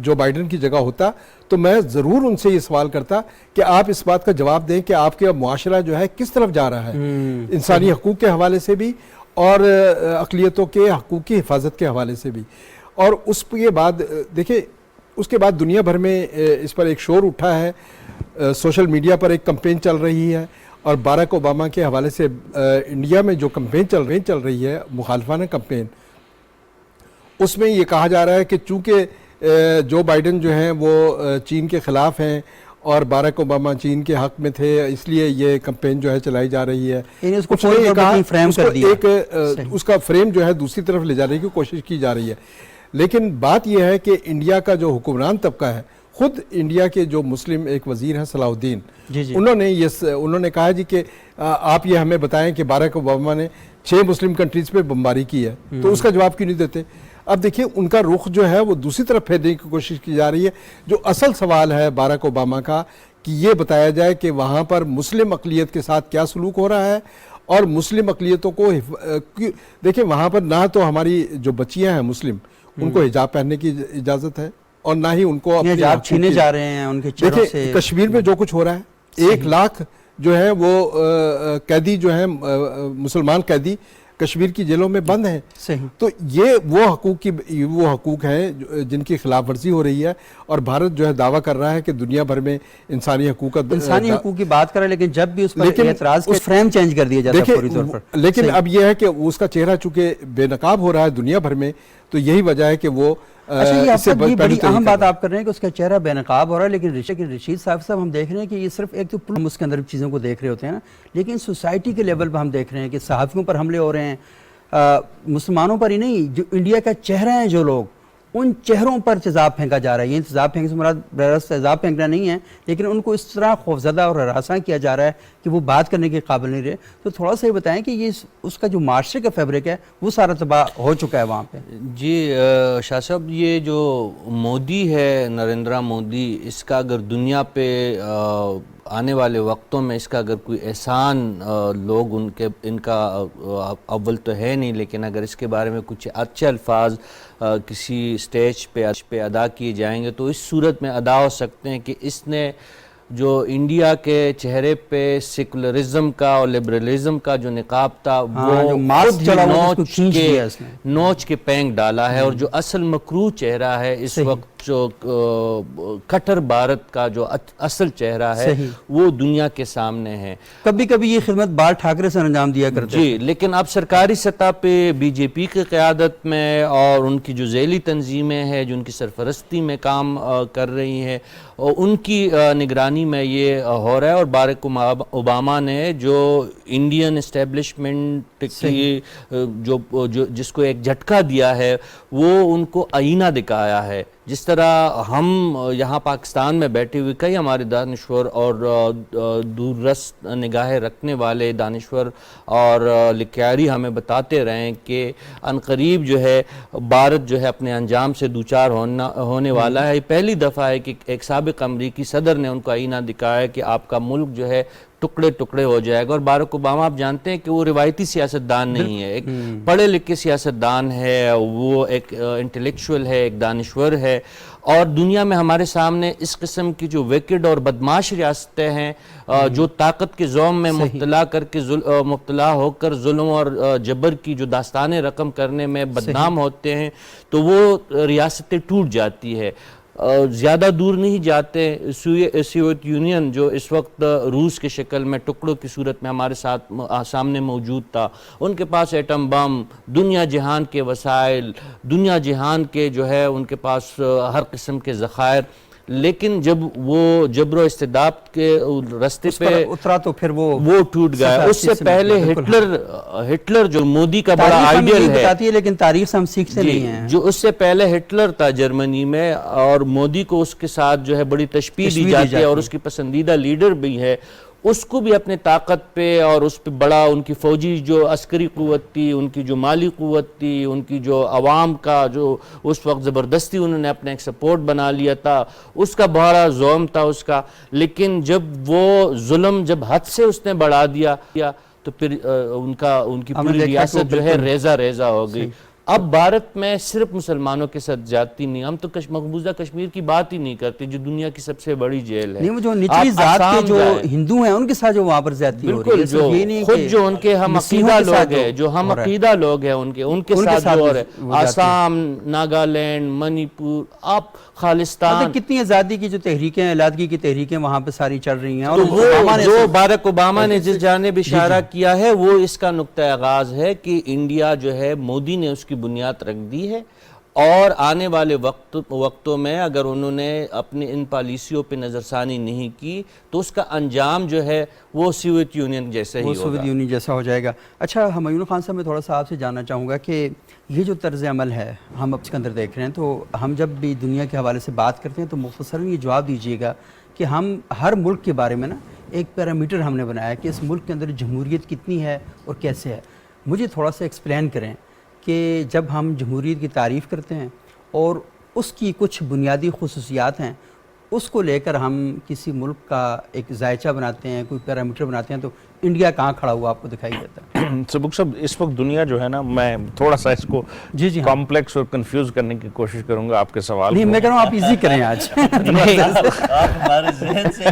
جو بائیڈن کی جگہ ہوتا تو میں ضرور ان سے یہ سوال کرتا کہ آپ اس بات کا جواب دیں کہ آپ کا معاشرہ جو ہے کس طرف جا رہا ہے، انسانی حقوق کے حوالے سے بھی اور اقلیتوں کے حقوق کی حفاظت کے حوالے سے بھی. اور اس پہ یہ بات دیکھیں، اس کے بعد دنیا بھر میں اس پر ایک شور اٹھا ہے، سوشل میڈیا پر ایک کمپین چل رہی ہے، اور باراک اوباما کے حوالے سے انڈیا میں جو کمپین چل رہی ہے مخالفانہ کمپین، اس میں یہ کہا جا رہا ہے کہ چونکہ جو بائیڈن جو ہیں وہ چین کے خلاف ہیں اور باراک اوباما چین کے حق میں تھے، اس لیے یہ کمپین جو ہے چلائی جا رہی ہے. اس کو اس کا فریم جو ہے دوسری طرف لے جانے کی کوشش کی جا رہی ہے. لیکن بات یہ ہے کہ انڈیا کا جو حکمران طبقہ ہے، خود انڈیا کے جو مسلم ایک وزیر ہیں صلاح الدین، انہوں نے کہا جی کہ آپ یہ ہمیں بتائیں کہ باراک اوباما نے 6 مسلم کنٹریز پہ بمباری کی ہے، تو اس کا جواب کیوں نہیں دیتے. اب دیکھیں ان کا رخ جو ہے وہ دوسری طرف پھیرنے کی کوشش کی جا رہی ہے. جو اصل سوال ہے باراک اوباما کا کہ یہ بتایا جائے کہ وہاں پر مسلم اقلیت کے ساتھ کیا سلوک ہو رہا ہے، اور مسلم اقلیتوں کو دیکھیں وہاں پر نہ تو ہماری جو بچیاں ہیں مسلم ان کو حجاب پہننے کی اجازت ہے، اور نہ ہی ان کو حجاب چھینے جا رہے ہیں ان کے چہروں سے. دیکھیں کشمیر میں جو کچھ ہو رہا ہے، 1 لاکھ جو ہے وہ قیدی جو ہیں مسلمان قیدی کشمیر کی جیلوں میں بند ہیں. صحیح. تو یہ وہ حقوق ہیں جن کی خلاف ورزی ہو رہی ہے، اور بھارت جو ہے دعویٰ کر رہا ہے کہ دنیا بھر میں انسانی حقوق کی بات کریں، لیکن جب بھی اس پر اعتراض اس فریم چینج کر دیا جاتا ہے فوری طور پر. لیکن اب یہ ہے کہ اس کا چہرہ چونکہ بے نقاب ہو رہا ہے دنیا بھر میں، تو یہی وجہ ہے کہ وہ یہ بڑی اہم بات آپ کر رہے ہیں کہ اس کا چہرہ بے نقاب ہو رہا ہے. لیکن رشید صاحب ہم دیکھ رہے ہیں کہ یہ صرف ایک تو ہم اس کے اندر چیزوں کو دیکھ رہے ہوتے ہیں نا، لیکن سوسائٹی کے لیول پر ہم دیکھ رہے ہیں کہ صحافیوں پر حملے ہو رہے ہیں، مسلمانوں پر ہی نہیں، جو انڈیا کا چہرہ ہیں جو لوگ، ان چہروں پر تیزاب پھینکا جا رہا ہے. یہ تیزاب پھینکنے سے مراد براہ تیزاب پھینکنا نہیں ہے، لیکن ان کو اس طرح خوفزدہ اور ہراساں کیا جا رہا ہے کہ وہ بات کرنے کے قابل نہیں رہے. تو تھوڑا سا یہ بتائیں کہ یہ اس کا جو معاشرے کا فیبرک ہے وہ سارا تباہ ہو چکا ہے وہاں پہ. جی شاہ صاحب، یہ جو مودی ہے نریندرا مودی، اس کا اگر دنیا پہ آنے والے وقتوں میں اس کا اگر کوئی احسان لوگ ان کا اول تو ہے نہیں، لیکن اگر اس کے بارے میں کچھ اچھے الفاظ کسی سٹیج پہ ادا کیے جائیں گے تو اس صورت میں ادا ہو سکتے ہیں کہ اس نے جو انڈیا کے چہرے پہ سیکولرزم کا اور لبرلزم کا جو نقاب تھا وہ نوچ کے پینک ڈالا ہے، اور جو اصل مکروہ چہرہ ہے اس وقت، جو کٹر بھارت کا جو اصل چہرہ ہے وہ دنیا کے سامنے ہے. کبھی کبھی یہ خدمت بال ٹھاکرے سے انجام دیا کرتے جی، لیکن اب سرکاری سطح پہ BJP کی قیادت میں اور ان کی جو ذیلی تنظیمیں ہیں جو ان کی سرپرستی میں کام کر رہی ہیں، اور ان کی نگرانی میں یہ ہو رہا ہے. اور باراک اوباما نے جو انڈین اسٹیبلشمنٹ کی جس کو ایک جھٹکا دیا ہے وہ ان کو آئینہ دکھایا ہے. جس طرح ہم یہاں پاکستان میں بیٹھے ہوئے کئی ہمارے دانشور اور دور رس نگاہیں رکھنے والے دانشور اور لکھیاری ہمیں بتاتے رہیں کہ عنقریب جو ہے بھارت جو ہے اپنے انجام سے دوچار ہونے والا ہے. یہ پہلی دفعہ ہے کہ ایک سابق امریکی صدر نے ان کو آئینہ دکھایا کہ آپ کا ملک جو ہے ٹکڑے ٹکڑے ہو جائے گا. اور باراک اوباما آپ جانتے ہیں کہ وہ روایتی سیاستدان نہیں ہے, ایک پڑھے لکھے سیاستدان ہے, وہ ایک انٹلیکچوئل ہے, ایک دانشور ہے. اور دنیا میں ہمارے سامنے اس قسم کی جو ویکڈ اور بدماش ریاستیں ہیں جو طاقت کے زوم میں مبتلا ہو کر ظلم اور جبر کی جو داستانیں رقم کرنے میں بدنام ہوتے ہیں, تو وہ ریاستیں ٹوٹ جاتی ہے. زیادہ دور نہیں جاتے, سوویت یونین جو اس وقت روس کی شکل میں ٹکڑوں کی صورت میں ہمارے سامنے موجود تھا, ان کے پاس ایٹم بم, دنیا جہان کے وسائل, دنیا جہان کے جو ہے ان کے پاس ہر قسم کے ذخائر, لیکن جب وہ جبر و استبداد کے رستے پہ اترا تو پھر وہ ٹوٹ گیا. اس سے پہلے ہٹلر جو مودی کا بڑا آئیڈیل ہے, لیکن تاریخ سے ہم سیکھتے نہیں ہیں, جو اس سے پہلے ہٹلر تھا جرمنی میں, اور مودی کو اس کے ساتھ جو ہے بڑی تشبیہ دی جاتی ہے اور اس کی پسندیدہ لیڈر بھی ہے. اس کو بھی اپنے طاقت پہ اور اس پہ بڑا ان کی فوجی جو عسکری قوت تھی, ان کی جو مالی قوت تھی, ان کی جو عوام کا جو اس وقت زبردستی انہوں نے اپنا ایک سپورٹ بنا لیا تھا, اس کا بڑا زوم تھا اس کا. لیکن جب وہ ظلم جب حد سے اس نے بڑھا دیا تو پھر ان کی پوری ریاست جو ہے ریزہ ریزہ ہو گئی. اب بھارت میں صرف مسلمانوں کے ساتھ زیادتی نہیں, ہم تو مقبوضہ کشمیر کی بات ہی نہیں کرتے جو دنیا کی سب سے بڑی جیل ہے. نہیں, وہ جو نچلی ذات کے جو ہندو ہیں ان کے ساتھ جو وہاں پر زیادتی ہو رہی ہے, بالکل خود جو ان کے ہم عقیدہ لوگ ہیں, جو ہم عقیدہ لوگ ہیں ان کے ساتھ جو ہو رہے ہیں, آسام, ناگالینڈ, منی پور, آپ خالستان, کتنی آزادی کی جو تحریکیں, علیحدگی کی تحریکیں وہاں پہ ساری چل رہی ہیں. اور جو باراک اوباما نے جس جانب اشارہ کیا ہے وہ اس کا نقطہ آغاز ہے کہ انڈیا جو ہے مودی نے اس کی بنیاد رکھ دی ہے, اور آنے والے وقتوں میں اگر انہوں نے اپنی ان پالیسیوں پہ نظر ثانی نہیں کی تو اس کا انجام جو ہے وہ سوویت یونین جیسا ہی ہوگا, سوویت یونین جیسا ہو جائے گا. اچھا ہمایون خان صاحب, میں تھوڑا سا آپ سے جاننا چاہوں گا کہ یہ جو طرز عمل ہے ہم اب سکندر دیکھ رہے ہیں, تو ہم جب بھی دنیا کے حوالے سے بات کرتے ہیں تو مختصراً یہ جواب دیجیے گا کہ ہم ہر ملک کے بارے میں نا ایک پیرامیٹر ہم نے بنایا کہ اس ملک کے اندر جمہوریت کتنی ہے اور کیسے ہے. مجھے تھوڑا سا ایکسپلین کریں کہ جب ہم جمہوریت کی تعریف کرتے ہیں اور اس کی کچھ بنیادی خصوصیات ہیں, اس کو لے کر ہم کسی ملک کا ایک ذائچہ بناتے ہیں, کوئی پیرامیٹر بناتے ہیں, تو انڈیا کہاں کھڑا ہوا آپ کو دکھائی دیتا ہے؟ سبق صاحب, اس وقت دنیا جو ہے نا, میں تھوڑا سا اس کو کمپلیکس اور کنفیوز کرنے کی کوشش کروں گا آپ کے سوال نہیں, میں کہہ رہا ہوں آپ ایزی کریں آج. ہمارے ذہن سے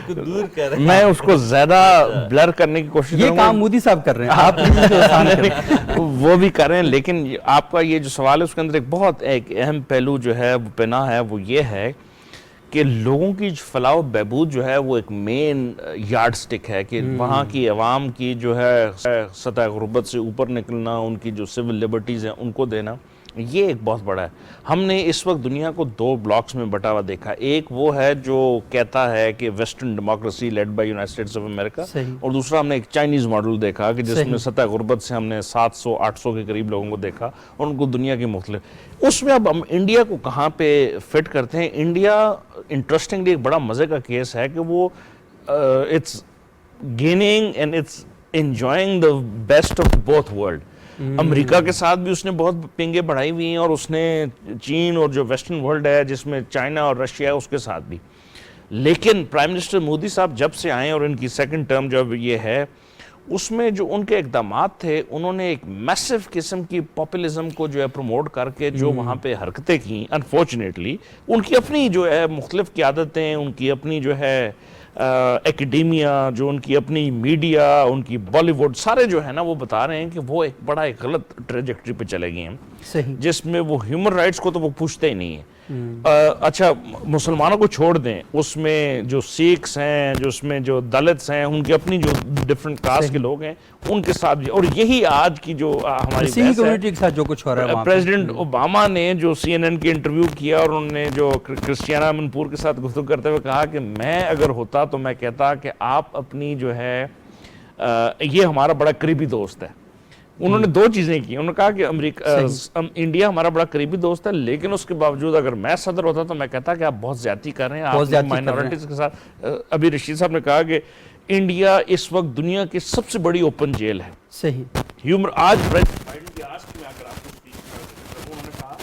دور کر رہے ہیں, میں اس کو زیادہ بلر کرنے کی کوشش کروں گا. یہ کام مودی صاحب کر رہے ہیں, آپ وہ بھی کر رہے ہیں, لیکن آپ کا یہ جو سوال ہے اس کے اندر ایک بہت ایک اہم پہلو جو ہے وہ پناہ ہے, وہ یہ ہے کہ لوگوں کی فلاح و بہبود جو ہے وہ ایک مین یارڈ سٹک ہے کہ وہاں کی عوام کی جو ہے سطح غربت سے اوپر نکلنا, ان کی جو سول لبرٹیز ہیں ان کو دینا, یہ ایک بہت بڑا ہے. ہم نے اس وقت دنیا کو دو بلاکس میں بٹا ہوا دیکھا. ایک وہ ہے جو کہتا ہے کہ western democracy led by United States of America, اور دوسرا ہم نے ایک چائنیز ماڈل دیکھا کہ جس میں سطح غربت سے ہم نے 700-800 کے قریب لوگوں کو دیکھا اور ان کو دنیا کی مختلف. اس میں اب ہم انڈیا کو کہاں پہ فٹ کرتے ہیں؟ انڈیا انٹرسٹنگلی ایک بڑا مزے کا کیس ہے کہ وہ it's gaining and it's enjoying the best of both world. امریکہ کے ساتھ بھی اس نے بہت پنگیں بڑھائی ہوئی ہیں, اور اس نے چین اور جو ویسٹرن ورلڈ ہے جس میں چائنا اور رشیا ہے اس کے ساتھ بھی. لیکن پرائم منسٹر مودی صاحب جب سے آئے اور ان کی سیکنڈ ٹرم جب یہ ہے, اس میں جو ان کے اقدامات تھے, انہوں نے ایک میسو قسم کی پاپولزم کو جو ہے پروموٹ کر کے جو وہاں پہ حرکتیں کی, انفارچونیٹلی ان کی اپنی جو ہے مختلف قیادتیں, ان کی اپنی جو ہے ایکڈیمیا, جو ان کی اپنی میڈیا, ان کی بالی ووڈ, سارے جو ہے نا وہ بتا رہے ہیں کہ وہ ایک بڑا ایک غلط ٹریجیکٹری پہ چلے گئے ہیں, جس میں وہ ہیومن رائٹس کو تو وہ پوچھتے ہی نہیں ہیں. اچھا مسلمانوں کو چھوڑ دیں, اس میں جو سکھس ہیں, جو اس میں جو دلتس ہیں, ان کی اپنی جو ڈفرنٹ کاسٹ کے لوگ ہیں ان کے ساتھ بھی. اور یہی آج کی جو ہماری کمیونٹی کے ساتھ جو کچھ ہو رہا ہے, پریزیڈنٹ اوباما نے جو CNN کی انٹرویو کیا اور انہوں نے جو کرسچیانا منپور کے ساتھ گفتگو کرتے ہوئے کہا کہ میں اگر ہوتا تو میں کہتا کہ آپ اپنی جو ہے یہ ہمارا بڑا قریبی دوست ہے. انہوں نے دو چیزیں کی. انہوں نے کہا کہ انڈیا ہمارا بڑا قریبی دوست ہے، لیکن اس کے باوجود اگر میں صدر ہوتا تو میں کہتا کہ آپ بہت زیادتی کر رہے ہیں، آپ مائنورٹیز کے ساتھ. ابھی رشید صاحب نے کہا کہ انڈیا اس وقت دنیا کی سب سے بڑی اوپن جیل ہے. صحیح. آج پریزیڈنٹ بائیڈن کی آج کی میں اگر آپ کو اسپیچ کروں، انہوں نے کہا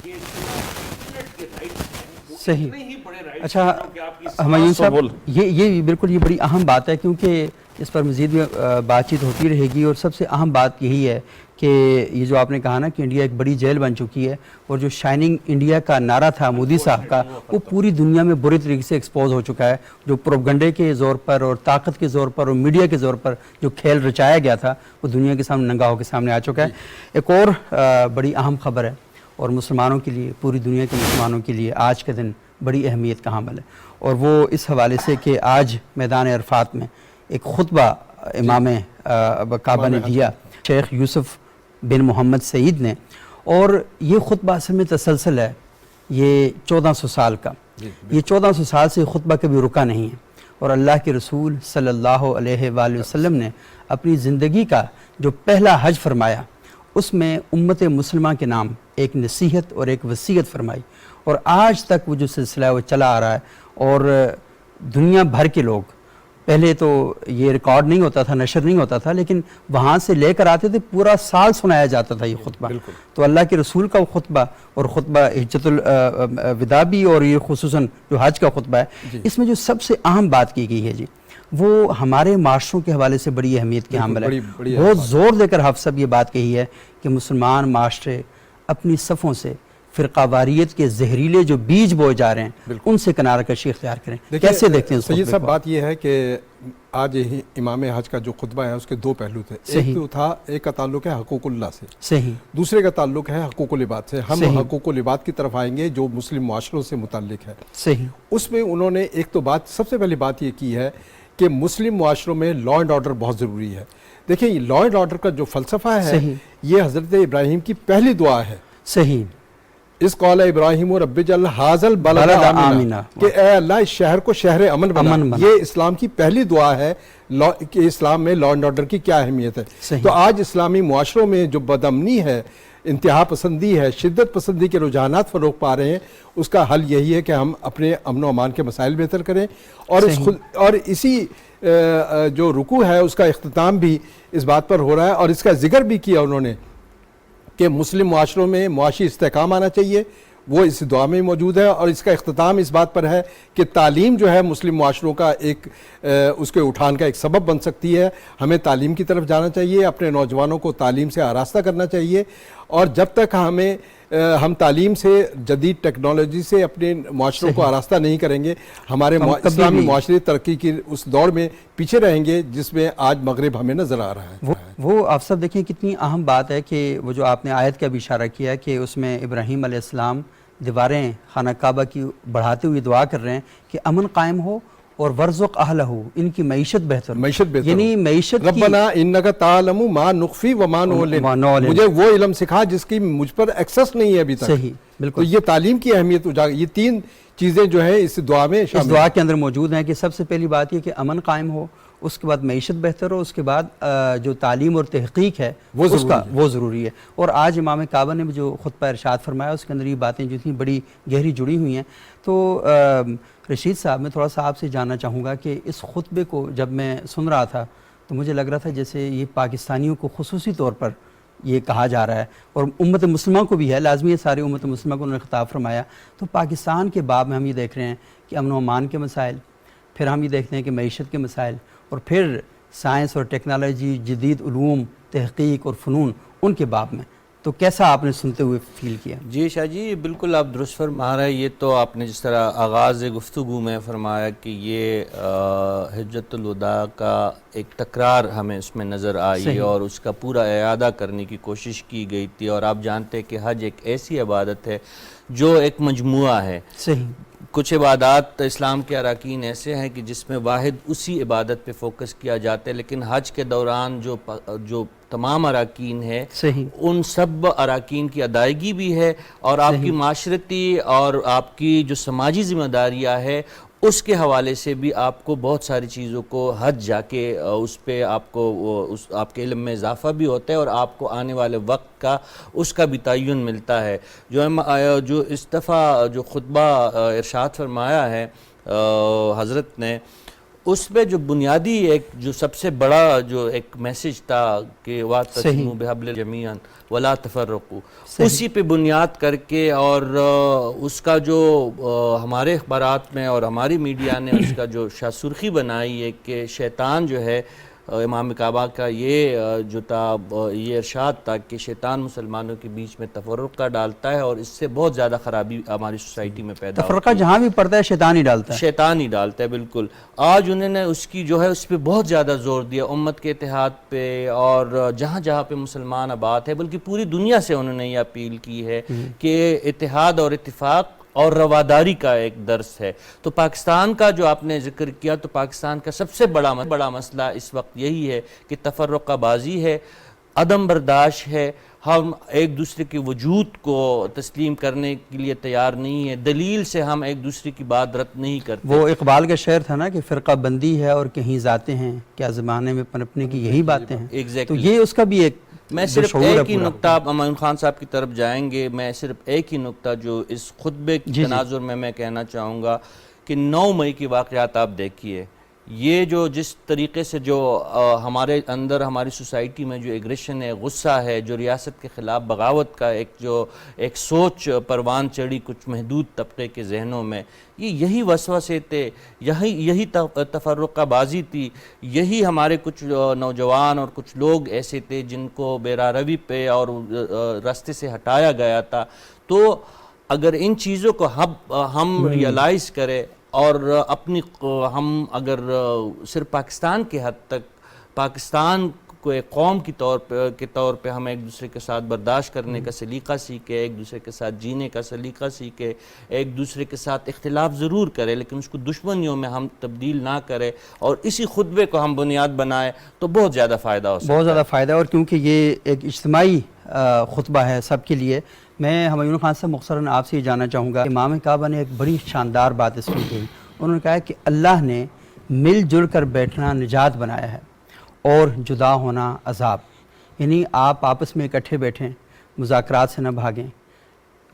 کہ انٹرنیٹ کے رائٹس ہیں صحیح. اتنے ہی بڑے رائٹس اچھا ہیں کہ آپ کی ہمایوں صاحب، بول. یہ بالکل یہ بڑی اہم بات ہے، کیونکہ اس پر مزید بات چیت ہوتی رہے گی. اور سب سے اہم بات یہی ہے کہ یہ جو آپ نے کہا نا کہ انڈیا ایک بڑی جیل بن چکی ہے، اور جو شائننگ انڈیا کا نعرہ تھا مودی صاحب کا، وہ پوری دنیا میں برے طریقے سے ایکسپوز ہو چکا ہے. جو پروپگنڈے کے زور پر اور طاقت کے زور پر اور میڈیا کے زور پر جو کھیل رچایا گیا تھا، وہ دنیا کے سامنے ننگا ہو کے سامنے آ چکا ہے. ایک اور بڑی اہم خبر ہے، اور مسلمانوں کے لیے، پوری دنیا کے مسلمانوں کے لیے آج کے دن بڑی اہمیت کا حامل ہے، اور وہ اس حوالے سے کہ آج میدان عرفات میں ایک خطبہ امام کعبہ نے دیا، شیخ یوسف بن محمد سعید نے. اور یہ خطبہ اصل میں تسلسل ہے یہ 1400 سال کا. یہ 1400 سال سے خطبہ کبھی رکا نہیں ہے، اور اللہ کے رسول صلی اللہ علیہ وآلہ وسلم نے اپنی زندگی کا جو پہلا حج فرمایا، اس میں امت مسلمہ کے نام ایک نصیحت اور ایک وصیت فرمائی. اور آج تک وہ جو سلسلہ ہے وہ چلا آ رہا ہے. اور دنیا بھر کے لوگ، پہلے تو یہ ریکارڈ نہیں ہوتا تھا، نشر نہیں ہوتا تھا، لیکن وہاں سے لے کر آتے تھے، پورا سال سنایا جاتا تھا یہ خطبہ. تو اللہ کے رسول کا وہ خطبہ، اور خطبہ حجۃ الوداع بھی، اور یہ خصوصاً جو حج کا خطبہ ہے، اس میں جو سب سے اہم بات کی گئی ہے جی، وہ ہمارے معاشروں کے حوالے سے بڑی اہمیت کی حامل ہے. بہت زور دے کر حافظ صاحب یہ بات کہی ہے کہ مسلمان معاشرے اپنی صفوں سے فرقہ واریت کے زہریلے جو بیج بوئے جا رہے ہیں، ان سے کنارہ کشی اختیار کریں. کیسے دیکھتے ہیں اس سید صاحب؟ بات یہ ہے کہ آج امام حج کا جو خطبہ ہے اس کے دو پہلو تھے. ایک تو تھا، ایک کا تعلق ہے حقوق اللہ سے، صحیح. دوسرے کا تعلق ہے حقوق العباد سے. ہم حقوق العباد کی طرف آئیں گے جو مسلم معاشروں سے متعلق ہے. صحیح. اس میں انہوں نے ایک تو بات، سب سے پہلی بات یہ کی ہے کہ مسلم معاشروں میں لا اینڈ آرڈر بہت ضروری ہے. دیکھیں لا اینڈ آرڈر کا جو فلسفہ ہے، یہ حضرت ابراہیم کی پہلی دعا ہے. صحیح. اس قال ابراہیم رب اجعل ھذا البلد آمنا، کہ اے اللہ اس شہر کو شہر امن بنا. یہ اسلام کی پہلی دعا ہے کہ اسلام میں لا اینڈ آرڈر کی کیا اہمیت ہے. تو آج اسلامی معاشروں میں جو بدامنی ہے، انتہا پسندی ہے، شدت پسندی کے رجحانات فروغ پا رہے ہیں، اس کا حل یہی ہے کہ ہم اپنے امن و امان کے مسائل بہتر کریں. اور اسی جو رکوع ہے اس کا اختتام بھی اس بات پر ہو رہا ہے، اور اس کا ذکر بھی کیا انہوں نے کہ مسلم معاشروں میں معاشی استحکام آنا چاہیے. وہ اس دعا میں موجود ہے، اور اس کا اختتام اس بات پر ہے کہ تعلیم جو ہے مسلم معاشروں کا ایک اس کے اٹھان کا ایک سبب بن سکتی ہے. ہمیں تعلیم کی طرف جانا چاہیے، اپنے نوجوانوں کو تعلیم سے آراستہ کرنا چاہیے. اور جب تک ہم تعلیم سے، جدید ٹیکنالوجی سے اپنے معاشروں کو آراستہ نہیں کریں گے، ہمارے اسلامی معاشرے ترقی کی اس دور میں پیچھے رہیں گے جس میں آج مغرب ہمیں نظر آ رہا ہے. وہ آپ سب دیکھیں کتنی اہم بات ہے کہ وہ جو آپ نے آیت کا بھی اشارہ کیا کہ اس میں ابراہیم علیہ السلام دیواریں خانہ کعبہ کی بڑھاتے ہوئے دعا کر رہے ہیں کہ امن قائم ہو اور ورزق اہلہ، ان کی معیشت بہتر، یعنی معیشت. ربنا انک تعلم ما نخفی وما نعلن، مجھے وہ علم سکھا جس کی مجھ پر ایکسس نہیں ہے ابھی تک. صحیح، بالکل. تو یہ تعلیم کی اہمیت یہ تین چیزیں جو ہیں اس دعا میں اس دعا کے اندر موجود ہیں کہ سب سے پہلی بات یہ کہ امن قائم ہو، اس کے بعد معیشت بہتر ہو، اس کے بعد جو تعلیم اور تحقیق ہے وہ ضروری ہے. اور آج امام کعبہ نے جو خطبہ ارشاد فرمایا اس کے اندر یہ باتیں جو تھیں بڑی گہری جڑی ہوئی ہیں. تو رشید صاحب، میں تھوڑا سا آپ سے جاننا چاہوں گا کہ اس خطبے کو جب میں سن رہا تھا تو مجھے لگ رہا تھا جیسے یہ پاکستانیوں کو خصوصی طور پر یہ کہا جا رہا ہے، اور امت مسلمہ کو بھی ہے، لازمی ہے ساری امت مسلمہ کو انہوں نے خطاب فرمایا. تو پاکستان کے باب میں ہم یہ دیکھ رہے ہیں کہ امن و امان کے مسائل، پھر ہم یہ دیکھتے ہیں کہ معیشت کے مسائل، اور پھر سائنس اور ٹیکنالوجی، جدید علوم، تحقیق اور فنون، ان کے باب میں. تو کیسا آپ نے سنتے ہوئے فیل کیا؟ جی شاہ جی، بالکل آپ درست فرما رہے ہیں. یہ تو آپ نے جس طرح آغاز گفتگو میں فرمایا کہ یہ حجۃ الوداع کا ایک تکرار ہمیں اس میں نظر آئی، اور اس کا پورا اعادہ کرنے کی کوشش کی گئی تھی. اور آپ جانتے ہیں کہ حج ایک ایسی عبادت ہے جو ایک مجموعہ ہے. صحیح. کچھ عبادات اسلام کے اراکین ایسے ہیں کہ جس میں واحد اسی عبادت پہ فوکس کیا جاتا ہے، لیکن حج کے دوران جو تمام اراکین ہے، ان سب اراکین کی ادائیگی بھی ہے، اور آپ کی معاشرتی اور آپ کی جو سماجی ذمہ داریاں ہے اس کے حوالے سے بھی آپ کو بہت ساری چیزوں کو حد جا کے اس پہ آپ کو آپ کے علم میں اضافہ بھی ہوتا ہے اور آپ کو آنے والے وقت کا اس کا بھی تعین ملتا ہے. جو اس دفعہ جو خطبہ ارشاد فرمایا ہے حضرت نے، اس پہ جو بنیادی ایک جو سب سے بڑا جو ایک میسج تھا کہ وَاعْتَصِمُوا بِحَبْلِ اللَّهِ جَمِيعًا وَلَا تَفَرَّقُوا، اسی پہ بنیاد کر کے اور اس کا جو ہمارے اخبارات میں اور ہماری میڈیا نے اس کا جو سرخی بنائی ہے کہ شیطان جو ہے، امام کعبہ کا یہ جو تھا یہ ارشاد تھا کہ شیطان مسلمانوں کے بیچ میں تفرقہ ڈالتا ہے اور اس سے بہت زیادہ خرابی ہماری سوسائٹی میں پیدا ہوتی ہے. تفرقہ جہاں بھی پڑتا ہے شیطان ہی ڈالتا ہے. شیطان ہی ڈالتا ہے، بالکل. آج انہوں نے اس کی جو ہے اس پہ بہت زیادہ زور دیا، امت کے اتحاد پہ، اور جہاں جہاں پہ مسلمان آباد ہے بلکہ پوری دنیا سے انہوں نے یہ اپیل کی ہے کہ اتحاد اور اتفاق اور رواداری کا ایک درس ہے. تو پاکستان کا جو آپ نے ذکر کیا، تو پاکستان کا سب سے بڑا مسئلہ اس وقت یہی ہے کہ تفرقہ بازی ہے، عدم برداشت ہے، ہم ایک دوسرے کے وجود کو تسلیم کرنے کے لیے تیار نہیں ہے، دلیل سے ہم ایک دوسرے کی بات رد نہیں کرتے. وہ اقبال کا شعر تھا نا کہ فرقہ بندی ہے اور کہیں ذاتیں ہیں، کیا زمانے میں پنپنے کی یہی باتیں ہیں. تو یہ اس کا بھی ایک میں صرف ایک ہی نقطہ، معین خان صاحب کی طرف جائیں گے، میں صرف ایک ہی نقطہ جو اس خطبے کے تناظر میں کہنا چاہوں گا کہ 9 مئی کی واقعات آپ دیکھیے، یہ جو جس طریقے سے جو ہمارے اندر ہماری سوسائٹی میں جو ایگریشن ہے، غصہ ہے، جو ریاست کے خلاف بغاوت کا ایک سوچ پروان چڑھی کچھ محدود طبقے کے ذہنوں میں، یہی وسوسے تھے، یہی تفرقہ بازی تھی، یہی ہمارے کچھ نوجوان اور کچھ لوگ ایسے تھے جن کو بیراروی پہ اور راستے سے ہٹایا گیا تھا. تو اگر ان چیزوں کو ہم ریئلائز کریں اور ہم اگر صرف پاکستان کے حد تک پاکستان کو ایک قوم کے طور پہ ہم ایک دوسرے کے ساتھ برداشت کرنے کا سلیقہ سیکھے، ایک دوسرے کے ساتھ جینے کا سلیقہ سیکھے، ایک دوسرے کے ساتھ اختلاف ضرور کرے لیکن اس کو دشمنیوں میں ہم تبدیل نہ کرے اور اسی خطبے کو ہم بنیاد بنائے تو بہت زیادہ فائدہ ہو سکتا ہے. بہت زیادہ فائدہ. اور کیونکہ یہ ایک اجتماعی خطبہ ہے سب کے لیے، میں ہمایون خان سے مختصراً آپ سے یہ جاننا چاہوں گا کہ امام کعبہ نے ایک بڑی شاندار بات اس میں کہی. انہوں نے کہا کہ اللہ نے مل جل کر بیٹھنا نجات بنایا ہے اور جدا ہونا عذاب. یعنی آپ آپس میں اکٹھے بیٹھیں، مذاکرات سے نہ بھاگیں،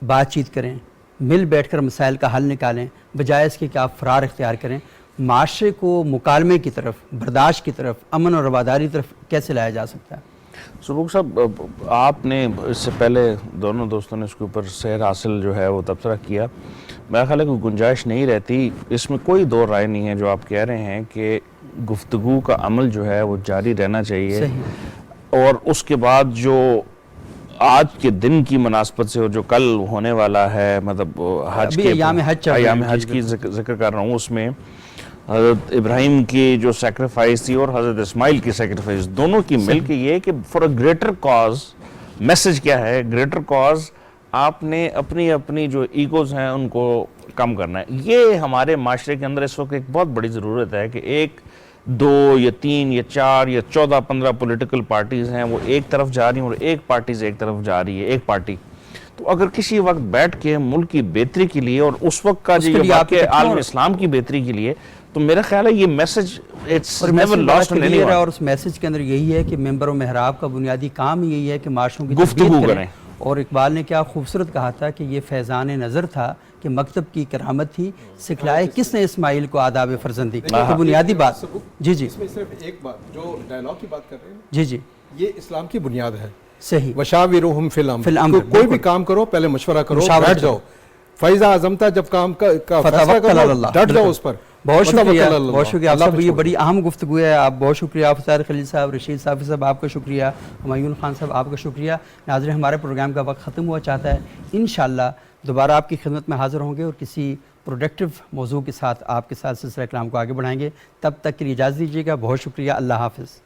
بات چیت کریں، مل بیٹھ کر مسائل کا حل نکالیں، بجائے اس کے کہ آپ فرار اختیار کریں. معاشرے کو مکالمے کی طرف، برداشت کی طرف، امن اور رواداری کی طرف کیسے لایا جا سکتا ہے؟ سبوک صاحب، آپ نے اس سے پہلے دونوں دوستوں نے اس کے اوپر سیر حاصل جو ہے وہ تبصرہ کیا. میرا خیال ہے کوئی گنجائش نہیں رہتی، اس میں کوئی دو رائے نہیں ہے جو آپ کہہ رہے ہیں کہ گفتگو کا عمل جو ہے وہ جاری رہنا چاہیے. اور اس کے بعد جو آج کے دن کی مناسبت سے اور جو کل ہونے والا ہے، مطلب حج کے ایام حج کی ذکر کر رہا ہوں، اس میں حضرت ابراہیم کی جو سیکریفائس تھی اور حضرت اسماعیل کی سیکریفائس، دونوں کی مل کے یہ کہ for a greater cause, message کیا ہے؟ گریٹر کاز آپ نے اپنی جو ایگوز ہیں ان کو کم کرنا ہے. یہ ہمارے معاشرے کے اندر اس وقت ایک بہت بڑی ضرورت ہے کہ ایک 2 یا 3 یا 4 یا 14 15 پولیٹیکل پارٹیز ہیں، وہ ایک طرف جا رہی ہیں اور ایک پارٹیز ایک طرف جا رہی ہے، ایک پارٹی. تو اگر کسی وقت بیٹھ کے ملک کی بہتری کے لیے اور اس وقت کا جو واقع عالم اسلام کی بہتری کے لیے، تو میرا خیال ہے یہ message it's never lost in any one. اور اس میسج کے اندر یہی ہے کہ ممبر و محراب کا بنیادی کام یہی ہے کہ معاشروں کی گفتگو کریں. اور اقبال نے کیا خوبصورت کہا تھا کہ یہ فیضان نظر تھا کہ مکتب کی کرامت تھی، سکھلائے کس نے اسماعیل کو آداب فرزندی. تو بنیادی بات جی اس میں صرف ایک بات جو ڈائلاگ کی بات کر رہے ہیں جی یہ اسلام کی بنیاد ہے. صحیح. وشاورہم فی الامر، کوئی بھی کام کرو پہلے مشورہ کرو، بیٹھ جاؤ. فیضا عزمتا، جب کام کا فیصلہ کرو ڈٹ جاؤ اس پر. بہت شکریہ آپ صاحب، یہ بڑی اہم گفتگو ہے. آپ بہت شکریہ. فطار خلیل صاحب، رشید صافی صاحب آپ کا شکریہ، ہمایون خان صاحب آپ کا شکریہ. ناظرین، ہمارے پروگرام کا وقت ختم ہوا چاہتا ہے. انشاءاللہ دوبارہ آپ کی خدمت میں حاضر ہوں گے اور کسی پروڈکٹیو موضوع کے ساتھ آپ کے ساتھ سلسلہ کلام کو آگے بڑھائیں گے. تب تک کے لیے اجازت دیجیے گا. بہت شکریہ. اللہ حافظ.